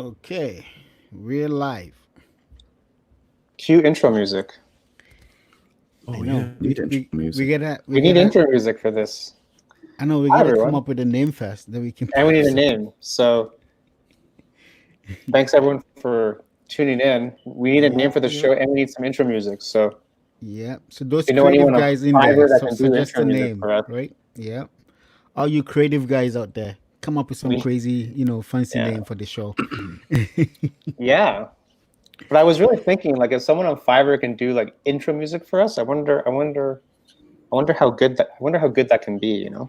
Okay, we're live. Cue intro music. I Oh know yeah, we need intro we music. gotta we We need gotta. intro music for this. I know we Hi, gotta come everyone. up with a name first that we can. And we need a so- name. So thanks everyone for tuning in. We need a name for the show and we need some intro music. So Yeah. So those if you know creative anyone on guys in there, Fiverr that so can do suggest intro a music name, for us, right? Yeah. All you creative guys out there, come up with some we crazy, fancy yeah. name for the show. Yeah. But I was really thinking, like, if someone on Fiverr can do like intro music for us, I wonder how good that can be, you know?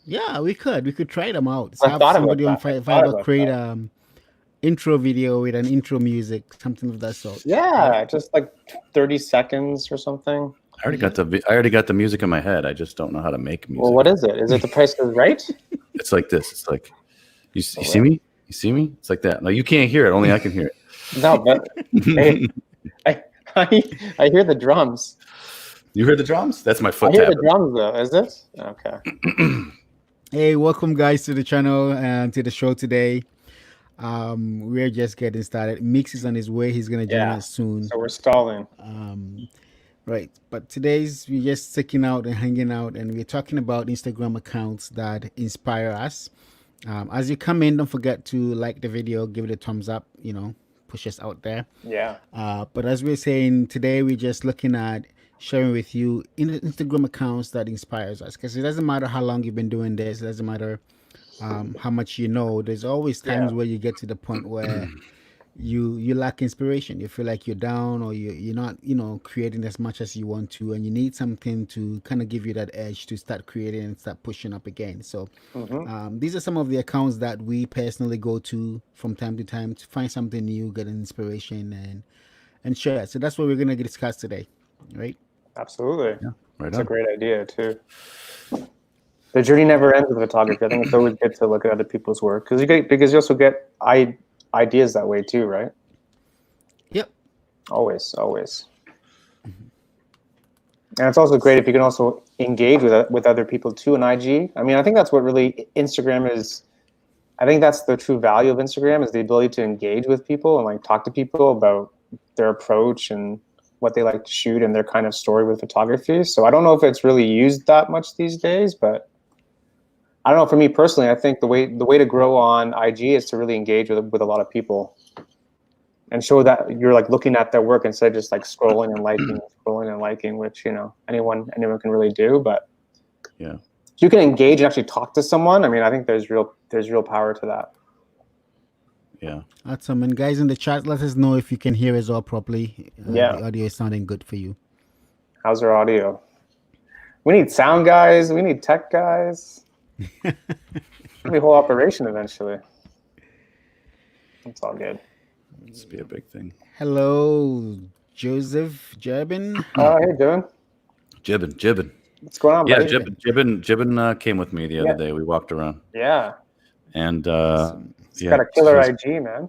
Yeah, we could try them out. I Have thought about somebody on that. I thought Fiverr about create that. intro video with an intro music, something of that sort. Yeah, just like 30 seconds or something. I already got the music in my head. I just don't know how to make music. Well, what is it? Is it The Price is Right? It's like this. It's like you see me? You see me? It's like that. Like you can't hear it. Only I can hear it. No, but hey, I hear the drums. You heard the drums? That's my I foot hear tap. the drums though. Is it? Okay. Hey, welcome guys to the channel and to the show today. We're just getting started. Mix is on his way. He's gonna join us soon. So we're stalling. Right. But today's we're just sticking out and hanging out, and we're talking about Instagram accounts that inspire us. As you come in, don't forget to like the video, give it a thumbs up. Push us out there. Yeah. But as we're saying today, we're just looking at sharing with you Instagram accounts that inspires us, because it doesn't matter how long you've been doing this. It doesn't matter how much you know. There's always times where you get to the point where you lack inspiration. You feel like you're down, or you're not creating as much as you want to, and you need something to kind of give you that edge to start creating and start pushing up again. So these are some of the accounts that we personally go to from time to time to find something new, get an inspiration, and share. So that's what we're gonna discuss today, right? Absolutely. Yeah, right That's on. a great idea too. The journey never ends with photography. I think it's always good to look at other people's work because you also get ideas that way too, right? Yep. Always. And it's also great if you can also engage with other people too in IG. I mean, I think that's what really Instagram is. I think that's the true value of Instagram, is the ability to engage with people and like talk to people about their approach and what they like to shoot and their kind of story with photography. So I don't know if it's really used that much these days, but I don't know. For me personally, I think the way to grow on IG is to really engage with a lot of people and show that you're like looking at their work instead of just like scrolling and liking, which anyone can really do. But Yeah. if you can engage and actually talk to someone, I mean, I think there's real power to that. Yeah. Awesome. And guys in the chat, let us know if you can hear us all properly. The audio is sounding good for you. How's our audio? We need sound guys. We need tech guys. It'll be a whole operation eventually. It's all good. This be a big thing. Hello, Joseph Jabin. How you doing? Jibbin. What's going on, Yeah, buddy? Jibbin came with me the other day. We walked around. Yeah. And He's got a killer IG, man.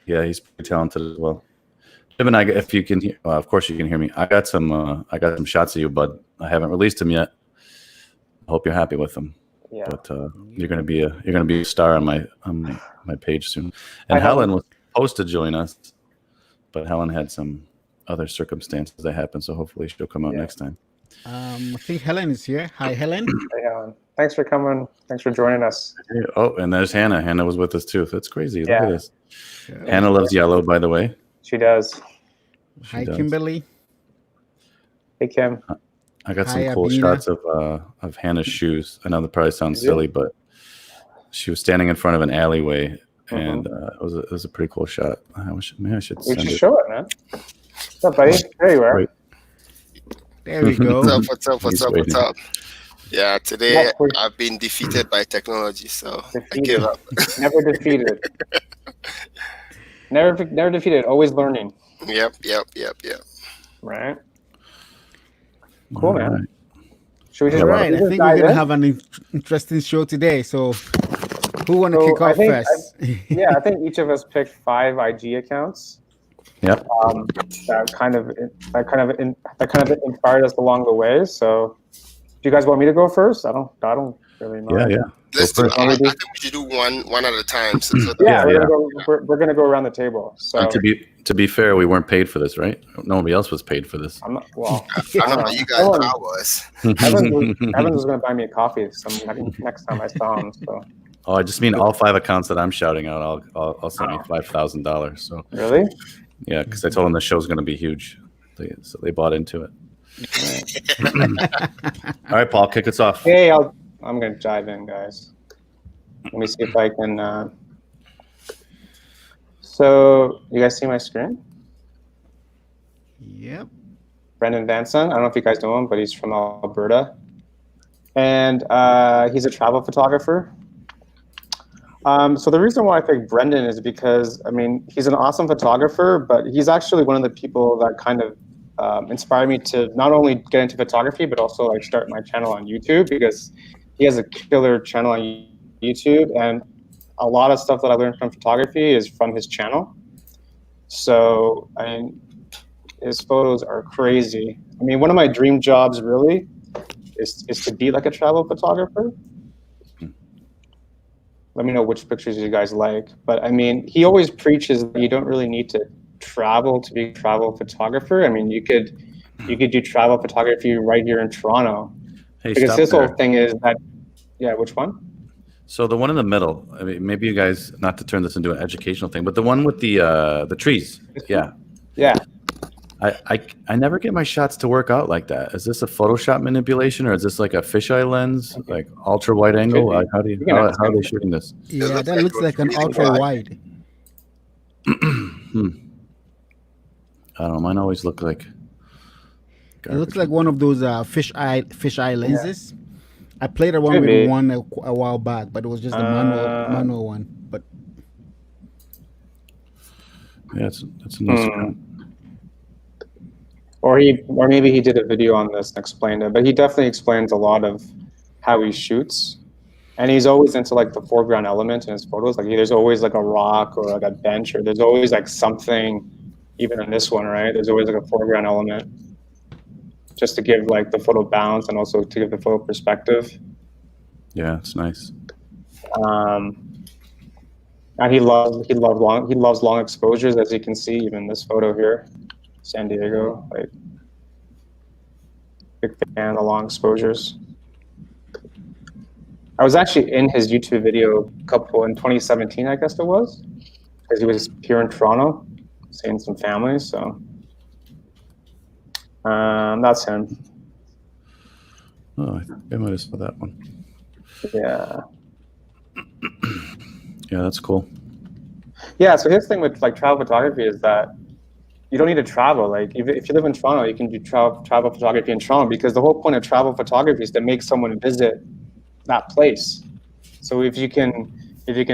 Yeah, he's pretty talented as well. Jibbin, if you can hear, of course you can hear me. I got some shots of you, bud. I haven't released them yet. I hope you're happy with them. Yeah. But you're gonna be a star on my page soon. And Helen was supposed to join us, but Helen had some other circumstances that happened, so hopefully she'll come out next time. I think Helen is here. Hi, Helen. Hey, Helen. Thanks for coming. Thanks for joining us. Oh, and there's Hannah. Hannah was with us too. That's crazy. Look at this. Yeah. Hannah loves yellow, by the way. She does. Hi, Kimberly. Hey, Kim. I got Hi, some cool Abina. shots of Hannah's shoes. I know that probably sounds silly, but she was standing in front of an alleyway, and it was a pretty cool shot. I should We send should it. show it, man. What's up, buddy? There you are. Right. There we go. What's up? Yeah, today I've been defeated by technology, so I gave up. Never defeated. Never defeated. Always learning. Yep. Right. Cool, man. Right. Should we just All right. I just think dive we're gonna in? have an interesting show today. So, who want to kick I off think- first? I think each of us picked 5 IG accounts. Yep. That kind of inspired us along the way. So, do you guys want me to go first? It really Yeah, not. yeah. Let's do. I think we should do one at a time. So yeah, we're gonna go around the table. So and to be fair, we weren't paid for this, right? Nobody else was paid for this. I'm not, well, I don't know. You guys, I was. Evans was gonna buy me a coffee next time I saw him. So. Oh, I just mean all 5 accounts that I'm shouting out. I'll send me $5,000. So really, yeah, because I told them the show's going to be huge, so they bought into it. All right, Paul, kick us off. Hey, I'm gonna dive in, guys. Let me see if I can. So, you guys see my screen? Yep. Brendan Vanson. I don't know if you guys know him, but he's from Alberta, and he's a travel photographer. So the reason why I picked Brendan is because, I mean, he's an awesome photographer, but he's actually one of the people that kind of inspired me to not only get into photography, but also like start my channel on YouTube, because he has a killer channel on YouTube, and a lot of stuff that I learned from photography is from his channel. So, I mean, his photos are crazy. I mean, one of my dream jobs really is to be like a travel photographer. Let me know which pictures you guys like. But I mean, he always preaches that you don't really need to travel to be a travel photographer. I mean, you could do travel photography right here in Toronto. Hey, because his whole thing is that, yeah, which one? So the one in the middle, I mean, maybe you guys, not to turn this into an educational thing, but the one with the trees. Yeah. Yeah. I never get my shots to work out like that. Is this a Photoshop manipulation, or is this like a fisheye lens, like ultra wide angle? Like, how are they shooting this? Yeah, that looks like an ultra wide. I don't know. Mine always look like. It looks like one of those fisheye lenses. Yeah. I played around with one a while back, but it was just a manual one. But yeah, it's a nice. Or maybe he did a video on this and explained it, but he definitely explains a lot of how he shoots, and he's always into like the foreground element in his photos. Like there's always like a rock or like a bench, or there's always like something. Even in this one, right? There's always like a foreground element, just to give like the photo balance and also to give the photo perspective. Yeah, it's nice. And he loves long exposures, as you can see even this photo here. San Diego, like big fan of the long exposures. I was actually in his YouTube video in 2017, I guess it was, because he was here in Toronto, seeing some family. So that's him. Oh, I might have saw that one. Yeah. Yeah, that's cool. Yeah. So his thing with like travel photography is that you don't need to travel. Like if you live in Toronto, you can do travel photography in Toronto, because the whole point of travel photography is to make someone visit that place. So if you can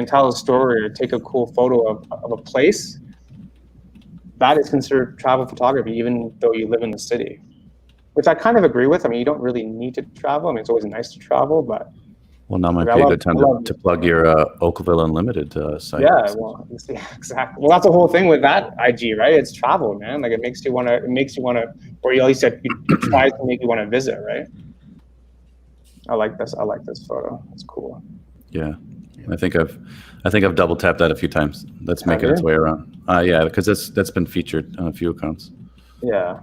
tell a story or take a cool photo of a place, that is considered travel photography, even though you live in the city, which I kind of agree with. I mean, you don't really need to travel. I mean, it's always nice to travel, but. Well, now might be a good time to plug your Oakville Unlimited site. Yeah, well, exactly. Well, that's the whole thing with that IG, right? It's travel, man. Like it makes you want to, or at least it tries to make you want to visit, right? I like this photo. It's cool. Yeah, I think I've double tapped that a few times. That's making its way around. Yeah, because that's been featured on a few accounts. Yeah.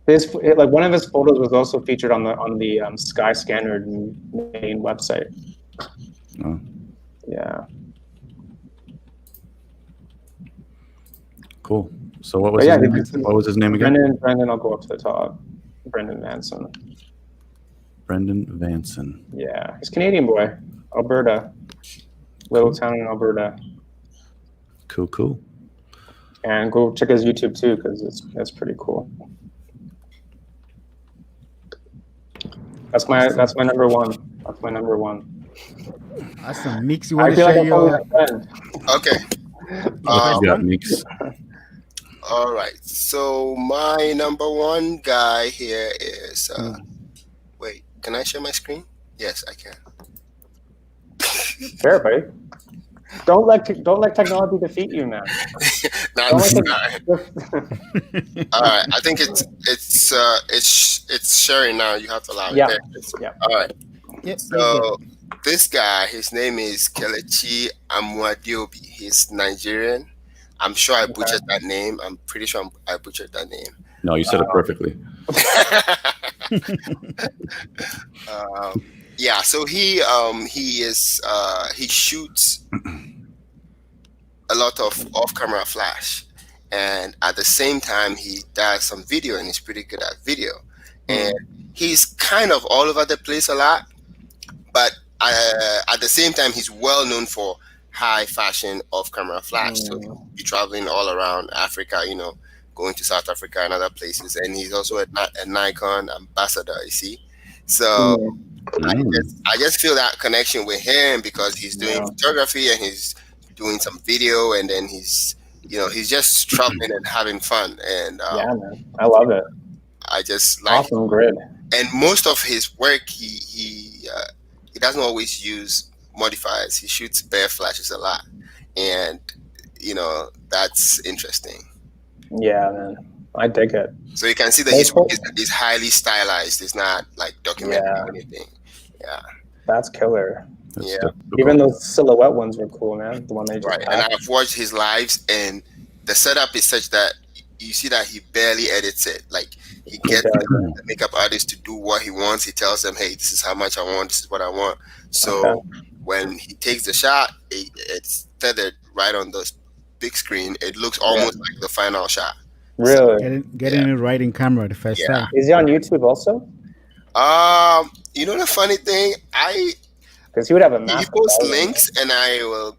Like one of his photos was also featured on the Skyscanner main website. Oh. Yeah. Cool. So what was his name again? Brendan, I'll go up to the top. Brendan Vanson. Brendan Vanson. Yeah, he's a Canadian boy, Alberta, little town in Alberta. Cool. And go check his YouTube too, because it's pretty cool. That's my number one. That's my number one. Awesome. Mix, you want to share your... Okay. Mix. All right. So my number one guy here is... wait, can I share my screen? Yes, I can. Fair, buddy. Don't let technology defeat you, man. All right, I think it's sharing now. You have to allow it. Yeah. All right. Yep, you're good. So this guy, his name is Kelechi Amwadiobi. He's Nigerian. I'm sure I butchered that name. I'm pretty sure I butchered that name. No, you said it perfectly. Yeah, so he he shoots a lot of off-camera flash, and at the same time he does some video, and he's pretty good at video. And he's kind of all over the place a lot, but at the same time he's well known for high fashion off-camera flash. So he'll be traveling all around Africa, going to South Africa and other places, and he's also a Nikon ambassador, you see. So I just feel that connection with him because he's doing photography and he's doing some video, and then he's just traveling and having fun. And yeah, man, I love it. I just like awesome grid. And most of his work, he doesn't always use modifiers. He shoots bare flashes a lot, and that's interesting. Yeah, man, I dig it. So you can see that his work is highly stylized. It's not like documentary or anything. Yeah, that's killer. Yeah, even those silhouette ones were cool, man. The one they just and I've watched his lives, and the setup is such that you see that he barely edits it. Like he gets the makeup artist to do what he wants. He tells them, "Hey, this is how much I want. This is what I want." So when he takes the shot, it's tethered right on the big screen. It looks almost like the final shot. Really? So getting it right in camera the first time. Is he on YouTube also? The funny thing, because he would have a he posts links, and I will.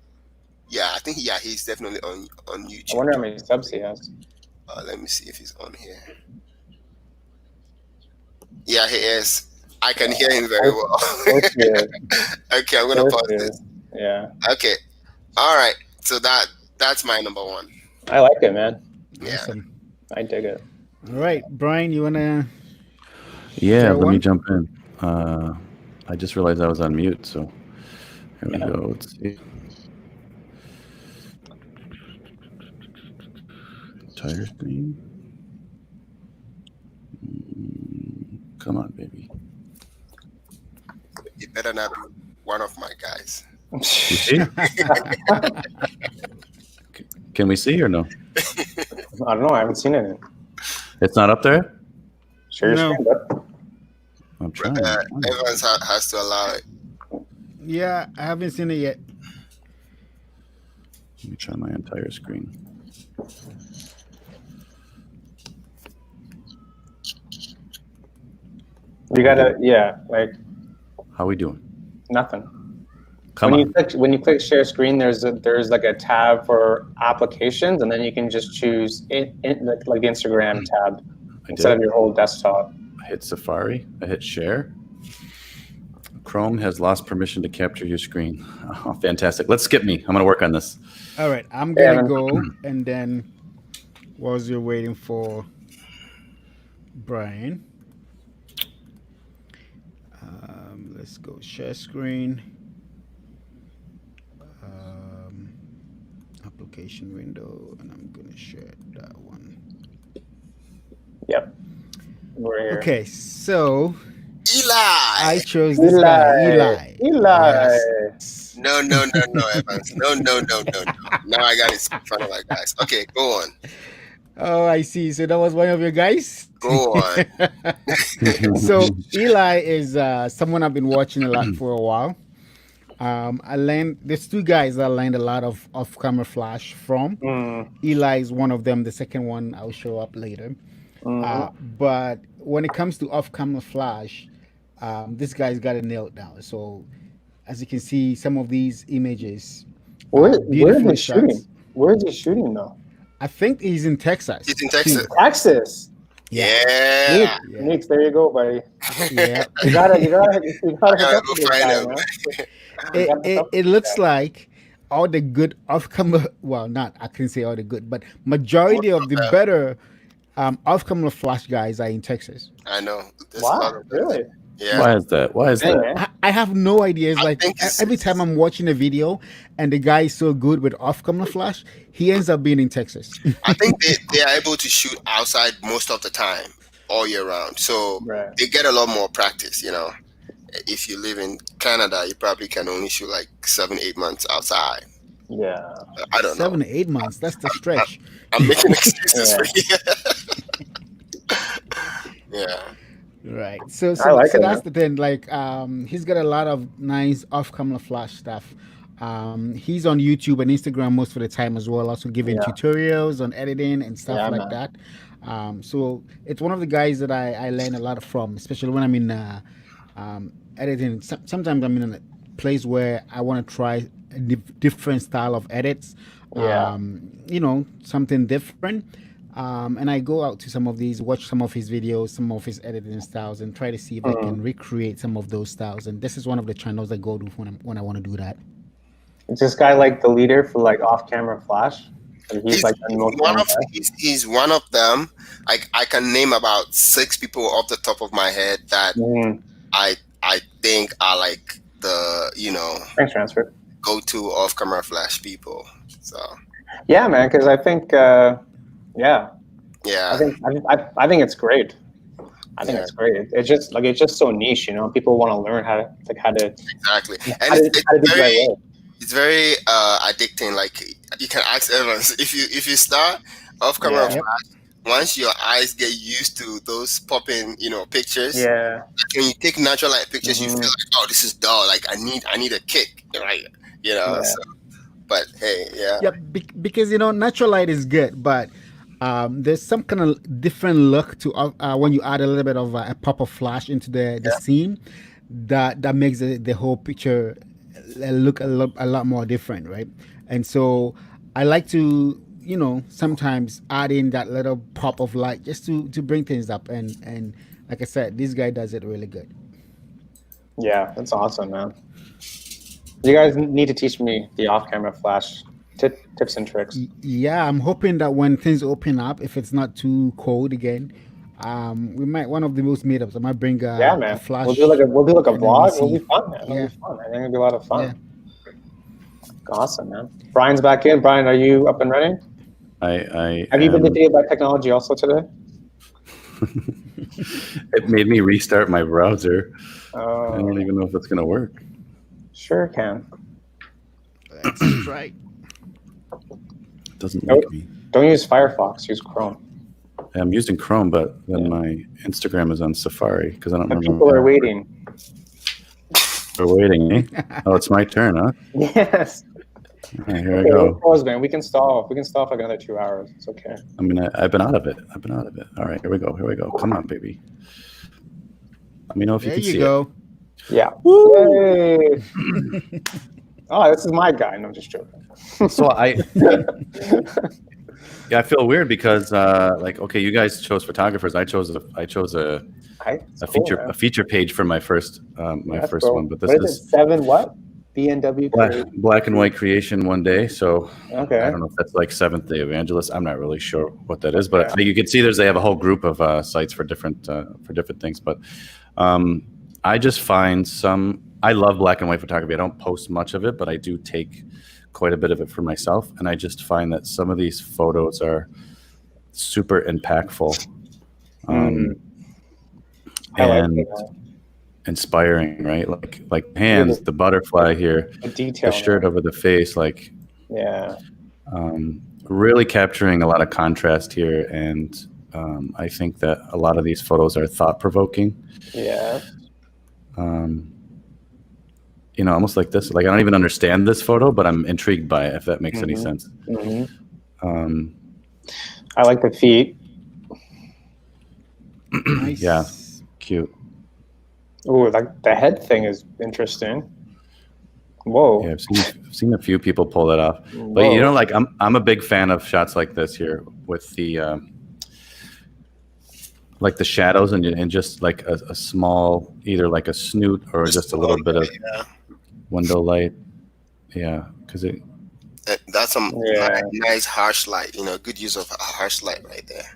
Yeah, I think he's definitely on YouTube. I wonder how many subs he has. Let me see if he's on here. Yeah, he is. I can hear him very well. Okay, I'm gonna pause this. Yeah. Okay. All right. So that's my number one. I like it, man. Yeah. Awesome. I dig it. All right, Brian, you wanna? Yeah, let me jump in. I just realized I was on mute, so here we go. Let's see. Entire screen. Come on, baby. You better not be one of my guys. You see? Can we see or no? I don't know. I haven't seen it. It's not up there? Sure, no. I'm trying. Evans has to allow it. Yeah, I haven't seen it yet. Let me try my entire screen. You gotta, like. How we doing? Nothing. Come on. When you click share screen, there's like a tab for applications, and then you can just choose like the Instagram tab instead of your whole desktop. I hit Safari. I hit share. Chrome has lost permission to capture your screen. Oh, fantastic. Let's skip me. I'm going to work on this. All right, I'm gonna go, and then while you're waiting for Brian, let's go share screen, application window, and I'm gonna share that one. Yep. We're here. Okay, so Eli. I chose this guy, Eli. Yes. No, Evans. No. Now I got it in front of my guys. Okay, go on. Oh, I see. So that was one of your guys? Go on. So Eli is someone I've been watching a lot for a while. There's two guys that I learned a lot of off-camera flash from. Eli is one of them. The second one I'll show up later. But when it comes to off-camera flash, this guy's got it nailed down. So as you can see, some of these images. Where is he shooting? Where is he shooting though? I think he's in Texas. He's in Texas. Texas. Yeah. Nick, there you go, buddy. Yeah. you gotta go find him. It looks like all the good off-camera, I couldn't say all the good, but majority of the better off-camera flash guys are in Texas. I know. Wow, really? Yeah. Why is that? I have no idea. It's like every time I'm watching a video and the guy is so good with off-camera flash, he ends up being in Texas. I think they are able to shoot outside most of the time, all year round. So they get a lot more practice, if you live in Canada, you probably can only shoot like 7, 8 months outside. Yeah. I don't know. 7 to 8 months. That's the I, stretch. I'm making excuses Yeah. for you. Yeah. Right. So I like so it, that's man. the thing. Like he's got a lot of nice off-camera flash stuff. He's on YouTube and Instagram most of the time as well, also giving Yeah. tutorials on editing and stuff Yeah, like man. that. So it's one of the guys that I learn a lot from, especially when I'm in editing. Sometimes I'm in a place where I want to try a different style of edits, Yeah. something different. And I go out to some of these, watch some of his videos, some of his editing styles, and try to see if I Mm. can recreate some of those styles. And this is one of the channels I go to when I want to do that. Is this guy like the leader for like off-camera flash? And he's like the most one known of guy? he's one of them. I can name about 6 people off the top of my head that Mm. I think are like the Thanks, transfer. go-to off-camera flash people. So Yeah, man. Because I think, yeah, yeah, I think it's great. I think Yeah. it's great. It's just so niche, you know. People want to learn how to exactly. And how to do it the right way. it's very addicting. Like you can ask Evans if you start off-camera Yeah. Yep. flash. Once your eyes get used to those popping, pictures, Yeah. when you take natural light pictures, you Mhm. feel like, oh, this is dull. Like I need a kick, right? Yeah. So, but hey, yeah. Yeah, because natural light is good, but there's some kind of different look to when you add a little bit of a pop of flash into the scene, that makes the whole picture look a lot more different, right? And so I like to sometimes add in that little pop of light just to bring things up, and like I said, this guy does it really good. Yeah, that's awesome, man. You guys need to teach me the off-camera flash tips and tricks. Yeah, I'm hoping that when things open up, if it's not too cold again, we might one of the most meetups. I might bring Yeah, a man. flash. We'll do like a and then we vlog. It'll see. be fun, man. It'll Yeah. be fun. I think it'll be a lot of fun. Yeah. Awesome, man. Brian's back in. Brian, are you up and running? I Have you been defeated by technology also today? It made me restart my browser. I Oh, don't even know if it's gonna work. sure can. Let's try. It doesn't Nope. like me. Don't use Firefox. Use Chrome. I'm using Chrome, but then my Instagram is on Safari because I don't The remember. people are waiting. We're waiting, eh? Oh, it's my turn, huh? Yes. All right, here I Okay, go. we're pros, man. We can stall. We can stall for another 2 hours. It's okay. I mean, I've been out of it. All right, here we go. Come on, baby. Let me know if There you can you see go. Yeah. Yay. Oh, this is my guy. No, I'm just joking. it. So I feel weird because okay, you guys chose photographers. I chose a feature page for my first That's first cool. one, but this What is it? 7 what? BNW create. black and white creation one day. So Okay. I don't know if that's like Seventh Day Evangelist. I'm not really sure what that is, but you can see they have a whole group of sites for different things. But I just find I love black and white photography. I don't post much of it, but I do take quite a bit of it for myself, and I just find that some of these photos are super impactful I and like that. inspiring, right? Like hands, the butterfly here, The detail. the shirt over the face, like Yeah. really capturing a lot of contrast here. And I think that a lot of these photos are thought-provoking. Yeah. Almost like this. Like I don't even understand this photo, but I'm intrigued by it, if that makes any sense. I like the feet. Nice. Yeah, cute. Ooh, like the head thing is interesting. Whoa. Yeah, I've seen a few people pull that off. But Whoa. like I'm a big fan of shots like this here with the like the shadows and just like a small, either like a snoot or just a little bit of window light. Yeah, because That's some Yeah. nice harsh light. Good use of a harsh light right there.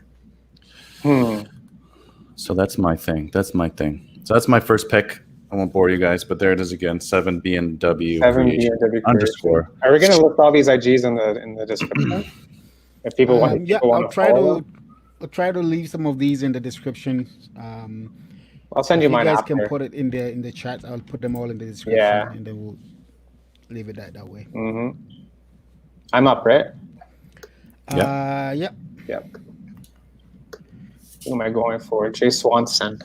So that's my thing. So that's my first pick. I won't bore you guys, but there it is again. 7BNW 7 creation BNW underscore. Are we gonna list all these IGs in the description? If people want, Yeah, people want I'll to try follow to leave some of these in the description. I'll send If you you mine guys can after. put it in the chat, I'll put them all in the description, Yeah. and then we'll leave it that way. I'm up, right? Yep. Yep. Who am I going for? Jay Swanson.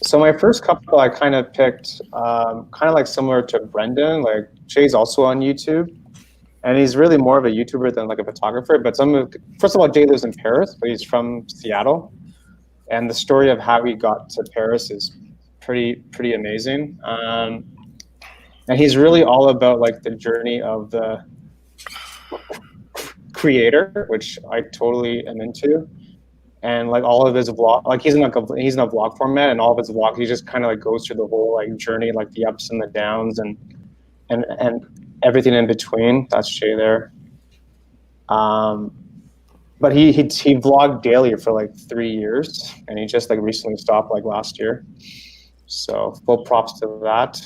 So my first couple I kind of picked kind of like similar to Brendan. Like Jay's also on YouTube, and he's really more of a YouTuber than like a photographer. But first of all, Jay lives in Paris, but he's from Seattle, and the story of how he got to Paris is pretty amazing. And he's really all about like the journey of the creator, which I totally am into. And like all of his vlog, like he's in a vlog format, and all of his vlogs, he just kind of like goes through the whole like journey, like the ups and the downs, and everything in between. That's Jay there. But he vlogged daily for like 3 years, and he just like recently stopped like last year. So full props to that.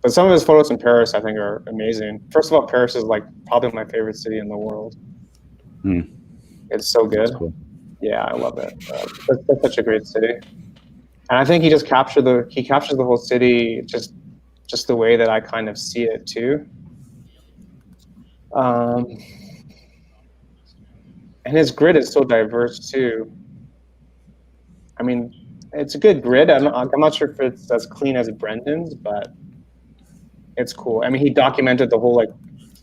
But some of his photos in Paris, I think, are amazing. First of all, Paris is like probably my favorite city in the world. It's so good. Cool. Yeah, I love it. It's such a great city, and I think he captures the whole city just the way that I kind of see it too. And his grid is so diverse too. I mean, it's a good grid. I'm not sure if it's as clean as Brendan's, but it's cool. I mean, he documented the whole like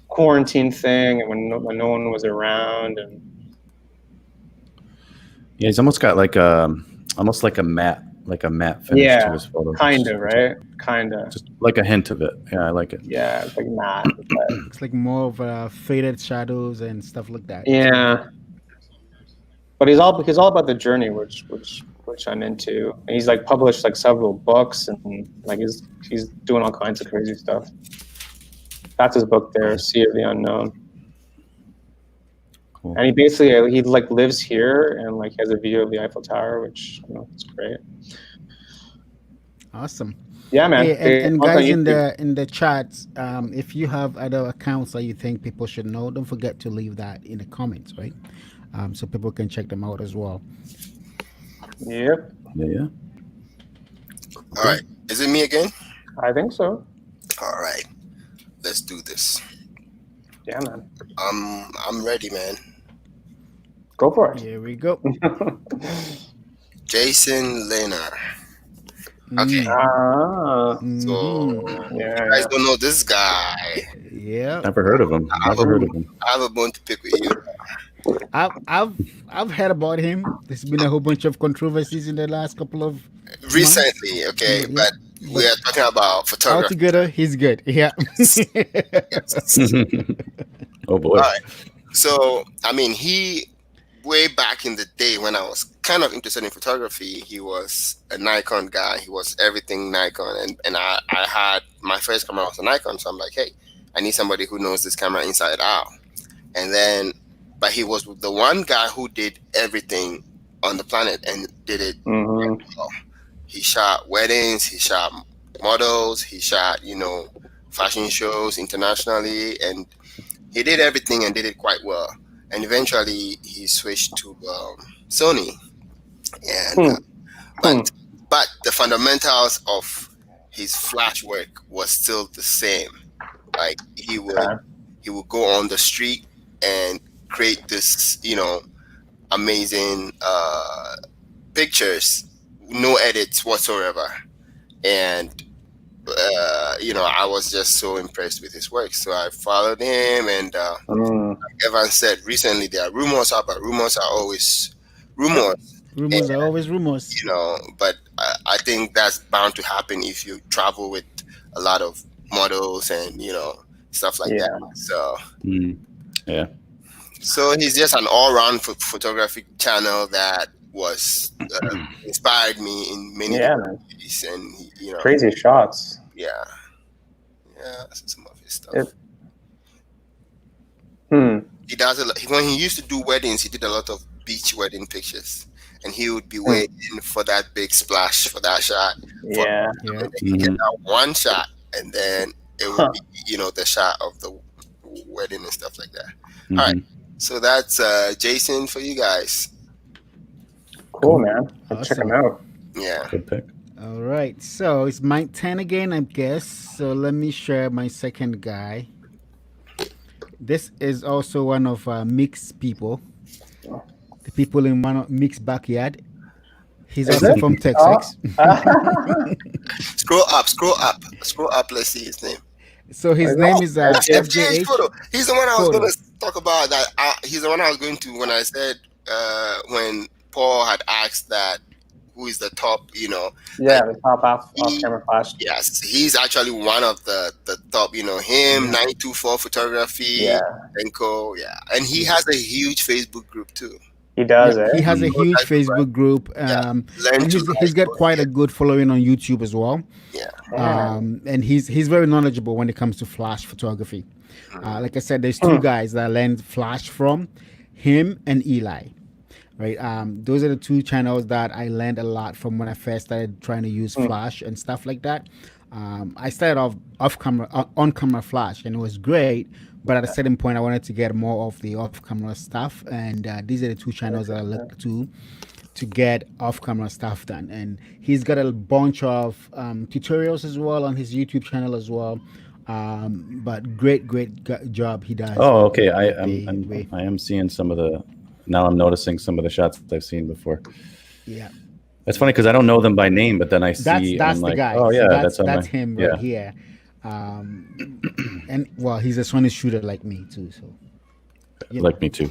quarantine thing and when no one was around, and yeah, he's almost got like a matte finish to his photos. Kind of, right? Kind of. Just like a hint of it. Yeah, I like it. Yeah, it's like matte. It's like more of faded shadows and stuff like that. Yeah. But he's all about the journey, which I'm into. And he's like published like several books, and like he's doing all kinds of crazy stuff. That's his book there, Sea of the Unknown. Cool. And he basically he like lives here and like has a view of the Eiffel Tower, which it's great. Awesome. Yeah, man. Hey, and guys in the chat, if you have other accounts that you think people should know, don't forget to leave that in the comments, right? So people can check them out as well. Yep. Yeah. All right. Is it me again? I think so. All right. Let's do this. Yeah, man. I'm ready, man. Go for it. Here we go. Jason Lehner. Okay. So you guys don't know this guy. Yeah. Never heard of him. I have a bone to pick with you. I've heard about him. There's been a whole bunch of controversies in the last couple of recently, months. Okay, but we are talking about photography. Altogether, he's good. Yeah. Yes. Oh boy. All right. So I mean, he way back in the day when I was kind of interested in photography, he was a Nikon guy. He was everything Nikon, and I had my first camera was a Nikon, so I'm like, hey, I need somebody who knows this camera inside out. And then, but he was the one guy who did everything on the planet and did it. He shot weddings, he shot models, he shot fashion shows internationally, and he did everything and did it quite well. And eventually he switched to Sony, and but the fundamentals of his flash work was still the same. Like he would go on the street and create this amazing pictures, no edits whatsoever, and I was just so impressed with his work. So I followed him, and like Evan said, recently there are rumors out, but rumors are always rumors. Rumors are always rumors. But I think that's bound to happen if you travel with a lot of models and stuff like that. So yeah. So he's just an all-round photography channel that was inspired me in many ways, and crazy shots. Yeah, some of his stuff. He does a lot. When he used to do weddings, he did a lot of beach wedding pictures, and he would be waiting for that big splash for that shot. He get that one shot, and then it would be the shot of the wedding and stuff like that. All right, so that's Jason for you guys. Cool, man. Awesome. Check him out. Yeah. Good pick. All right, so it's my 10 again, I guess. So let me share my second guy. This is also one of mixed people, the people in one of mixed backyard. He's Is also it? from Oh. Texas. Scroll up, scroll up, scroll up. Let's see his name. So his Is name it? is FJH FJH photo. He's the one I was Photo. going to talk about. That he's the one I was going to when I said when Paul had asked that who is the top. Yeah, Like the top off he, camera flash. yes, he's actually one of the top. Him Yeah. 924 photography, Yeah, Enco, yeah, and he has a huge Facebook group too. he does, Yep, eh? he has a So huge that's right. Facebook group, Yeah, learn and to he's like. got quite a good following on YouTube as well. Yeah. And he's very knowledgeable when it comes to flash photography. Like I said, there's two guys that I learned flash from, him and Eli. Right, those are the two channels that I learned a lot from when I first started trying to use flash and stuff like that. I started off camera, on camera flash, and it was great. But at a certain point, I wanted to get more of the off camera stuff, and these are the two channels that I look to get off camera stuff done. And he's got a bunch of tutorials as well on his YouTube channel as well. But great job he does. Oh, okay. I am seeing some of the. Now I'm noticing some of the shots that I've seen before. Yeah. It's funny because I don't know them by name, but then I see. That's I'm the like, guy. oh See, yeah, that's on my, him yeah. right here. And well, he's a Sony shooter like me too. So Like me too.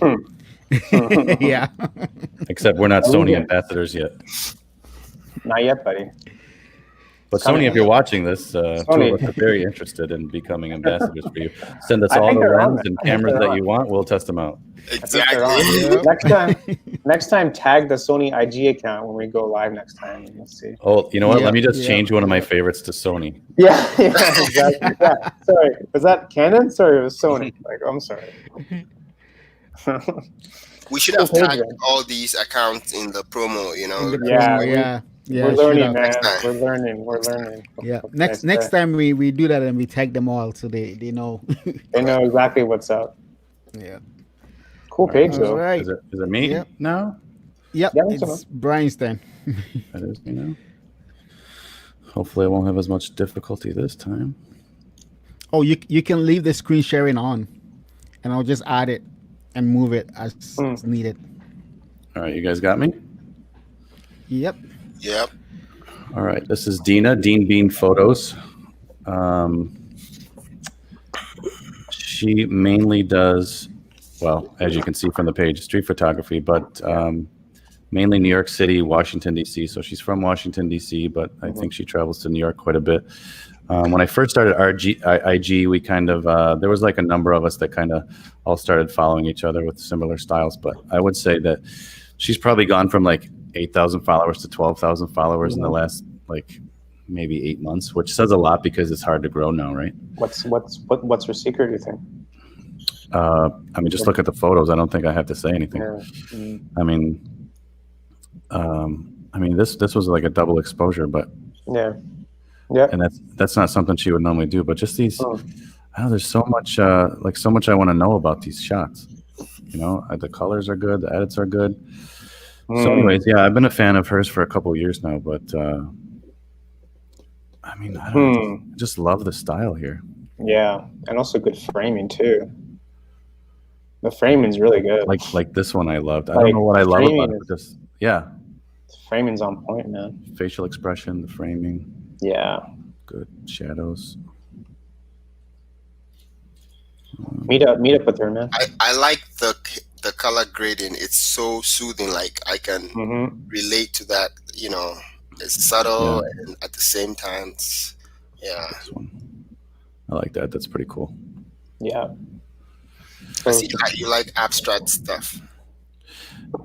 yeah. Except we're not Sony ambassadors yet. Not yet, buddy. But Sony, if you're watching this, two of us are very interested in becoming ambassadors for you. Send us I all think the they're on lens there. and I think cameras they're that on. you want. We'll test them out. Exactly. Next time, tag the Sony IG account when we go live next time. Let's see. Oh, you know what? Yeah, Let me just yeah. change one of my favorites to Sony. Yeah, exactly. Yeah. Sorry, was that Canon? Sorry, it was Sony. Like, I'm sorry. We should have Okay, tagged then. all these accounts in the promo. In the Yeah, promo, yeah. Yeah, we're shoot learning, up. man. time. We're learning. Yeah. Okay, Next time we do that and we tag them all so they know. they know exactly what's up. Yeah. Cool page All though. right. Is it me Yep. now? Yep. Yeah, I think It's Brian's turn. That is me now. Hopefully, I won't have as much difficulty this time. Oh, you can leave the screen sharing on, and I'll just add it and move it as needed. All right, you guys got me? Yep. Yep. All right, this is Dina, Dean Bean Photos. She mainly does, well, as you can see from the page, street photography, but mainly New York City, Washington, D.C. So she's from Washington, D.C., but I think she travels to New York quite a bit. When I first started IG, we kind of, there was like a number of us that kind of all started following each other with similar styles, but I would say that she's probably gone from like 8,000 followers to 12,000 followers in the last like maybe 8 months, which says a lot because it's hard to grow now, right? What's her secret, you think? I mean, just look at the photos. I don't think I have to say anything. Yeah. I mean, this was like a double exposure, but Yeah. and that's not something she would normally do. But just these, there's so much, so much I want to know about these shots. You know, the colors are good, the edits are good. So, anyways, yeah, I've been a fan of hers for a couple of years now, but I mean, I don't know, I just love the style here. Yeah, and also good framing too. The framing's really good. Like this one, I loved. I don't know what I love about it, but just the framing's on point, man. facial expression, the framing, Yeah. good shadows. Meet up with her, man. I like the color grading. It's so soothing. Like I can relate to that. You know, it's subtle and at the same time, it's, This one, I like that. That's pretty cool. Yeah. I see you like abstract stuff.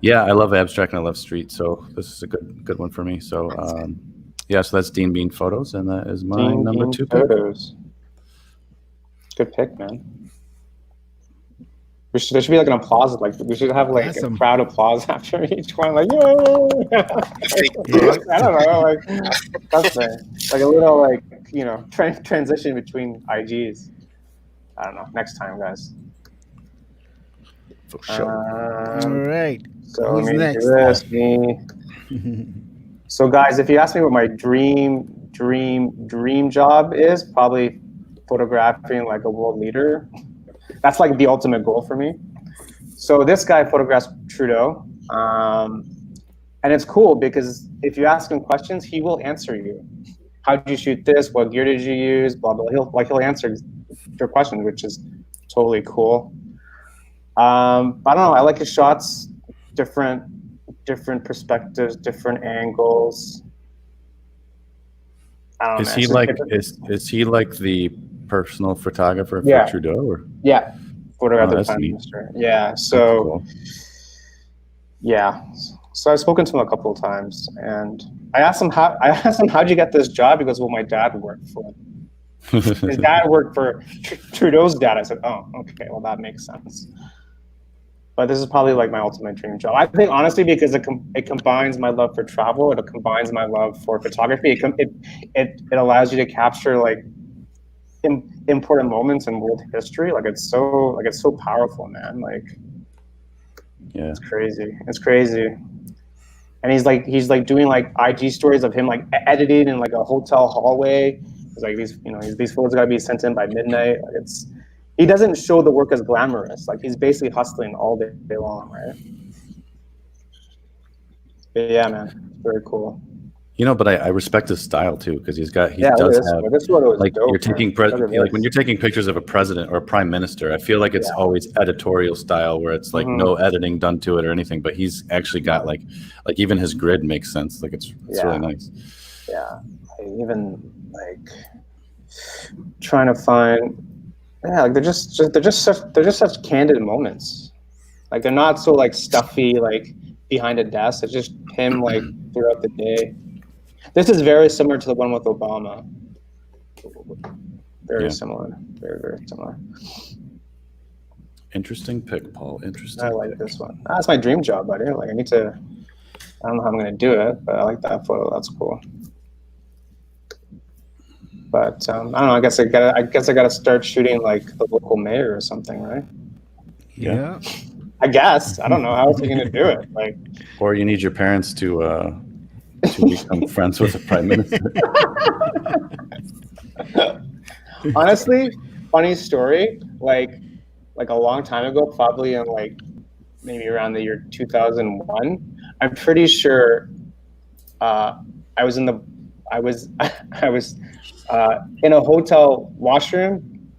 Yeah, I love abstract and I love street, so this is a good one for me. So so that's Dean Bean Photos, and that is my number 2 pick. Photos. Good pick, man. There should be like an applause, like we should have like a crowd applause after each one, like yay! I don't know, like that's like a little like transition between IGs. I don't know. Next time, guys. For sure. All right. So Who's let me next? do this. Me. So guys, if you ask me what my dream job is, probably photographing like a world leader. That's like the ultimate goal for me. So this guy photographs Trudeau, and it's cool because if you ask him questions, he will answer you. How did you shoot this? What gear did you use? Blah blah. He'll answer your questions, which is totally cool. I don't know. I like his shots, different perspectives, different angles. I don't know, Is man. he It's like just- is he like the personal photographer for Yeah. Trudeau? Or? Yeah, photograph the that's prime neat. minister. Yeah, That's so cool. yeah, so I've spoken to him a couple of times, and I asked him how'd you get this job? He goes, well, my dad worked for it. His dad worked for Trudeau's dad. I said, oh, okay, well that makes sense. But this is probably like my ultimate dream job. I think honestly because it combines my love for travel, it combines my love for photography. It allows you to capture like important moments in world history. Like it's so powerful, man. Like Yeah. it's crazy. And he's like doing like IG stories of him like editing in like a hotel hallway. It's like these photos gotta be sent in by midnight. Like he doesn't show the work as glamorous. Like he's basically hustling all day long, right? But yeah, man, very cool. But I respect his style too because he does have this photo is like dope, you're taking man. when you're taking pictures of a president or a prime minister. I feel like it's always editorial style where it's like no editing done to it or anything. But he's actually got like even his grid makes sense. Like it's really nice. Yeah, even like trying to find. Yeah, like they're just such candid moments. Like they're not so like stuffy like behind a desk. It's just him like throughout the day. This is very similar to the one with Obama. Very similar. Very, very similar. Interesting pick, Paul. Interesting. I like this one. That's my dream job, buddy. Like I don't know how I'm gonna do it, but I like that photo. That's cool. But I don't know. I guess I gotta start shooting like the local mayor or something, right? Yeah. I guess. I don't know how else are you gonna do it. Like, or you need your parents to become friends with the prime minister. Honestly, funny story. Like a long time ago, probably in like maybe around the year 2001. I'm pretty sure I was in a hotel washroom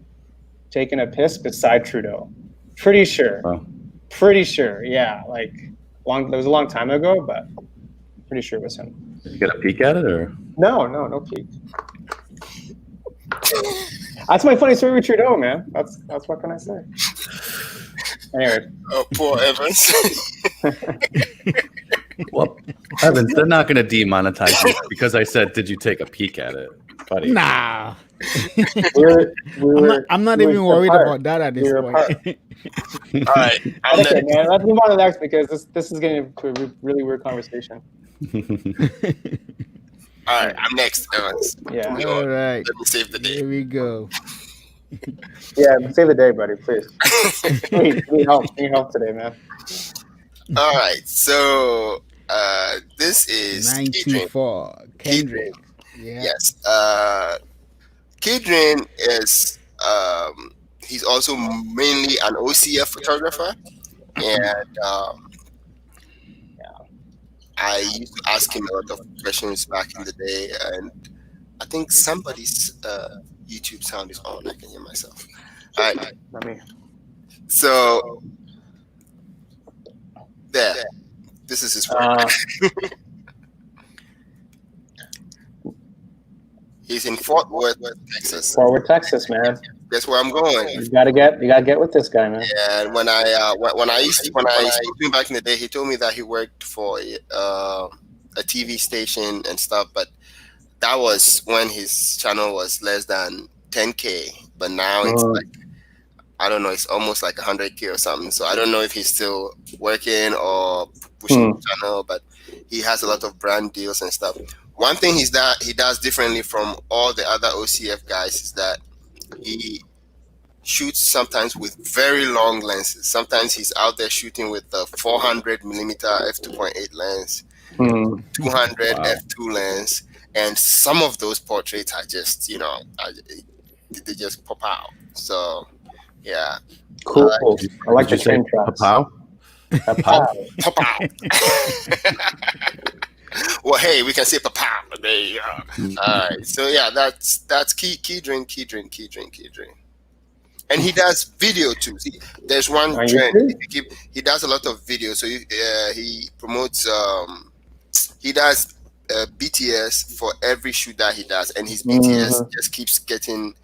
taking a piss beside Trudeau. Pretty sure. Wow. Pretty sure. Yeah. Like it was a long time ago, but pretty sure it was him. Did you get a peek at it or? No peek. That's my funny story with Trudeau, man. That's what can I say. Anyway. Oh, poor Evans. Well, Evans, they're not going to demonetize you because I said, "Did you take a peek at it, buddy?" Nah. I'm not even worried about that at this point. All right, okay, man. Let's move on to the next because this is getting into a really weird conversation. All right, I'm next, Evans. Yeah. All right. Let me save the day. Here we go. Yeah, save the day, buddy, please. Need help today, man. All right, so this is 924 Kendrick. Yeah. Yes. Kidrin is he's also mainly an OCF photographer, and I used to ask him a lot of questions back in the day, and I think somebody's YouTube sound is on. I can hear myself. All right. Let me. So there. This is his work. He's in Fort Worth, Texas. Fort Worth, Texas, man. That's where I'm going. You gotta get with this guy, man. And when I spoke to him back in the day, he told me that he worked for a TV station and stuff, but that was when his channel was less than 10K. But now it's like, I don't know, it's almost like 100K or something. So I don't know if he's still working or pushing the channel, but he has a lot of brand deals and stuff. One thing is that he does differently from all the other OCF guys is that he shoots sometimes with very long lenses. Sometimes he's out there shooting with a 400 millimeter f2.8 lens. 200 Wow. f2 lens, and some of those portraits are just they just pop out. So yeah, Cool. I like Did the you say train tracks. Papow? Papow. pop out. Well, hey, we can say papa. There you go. All right. So yeah, that's key drink. And he does video too. See, there's one On trend. YouTube? He does a lot of video. So he promotes. He does BTS for every shoot that he does, and his BTS just keeps getting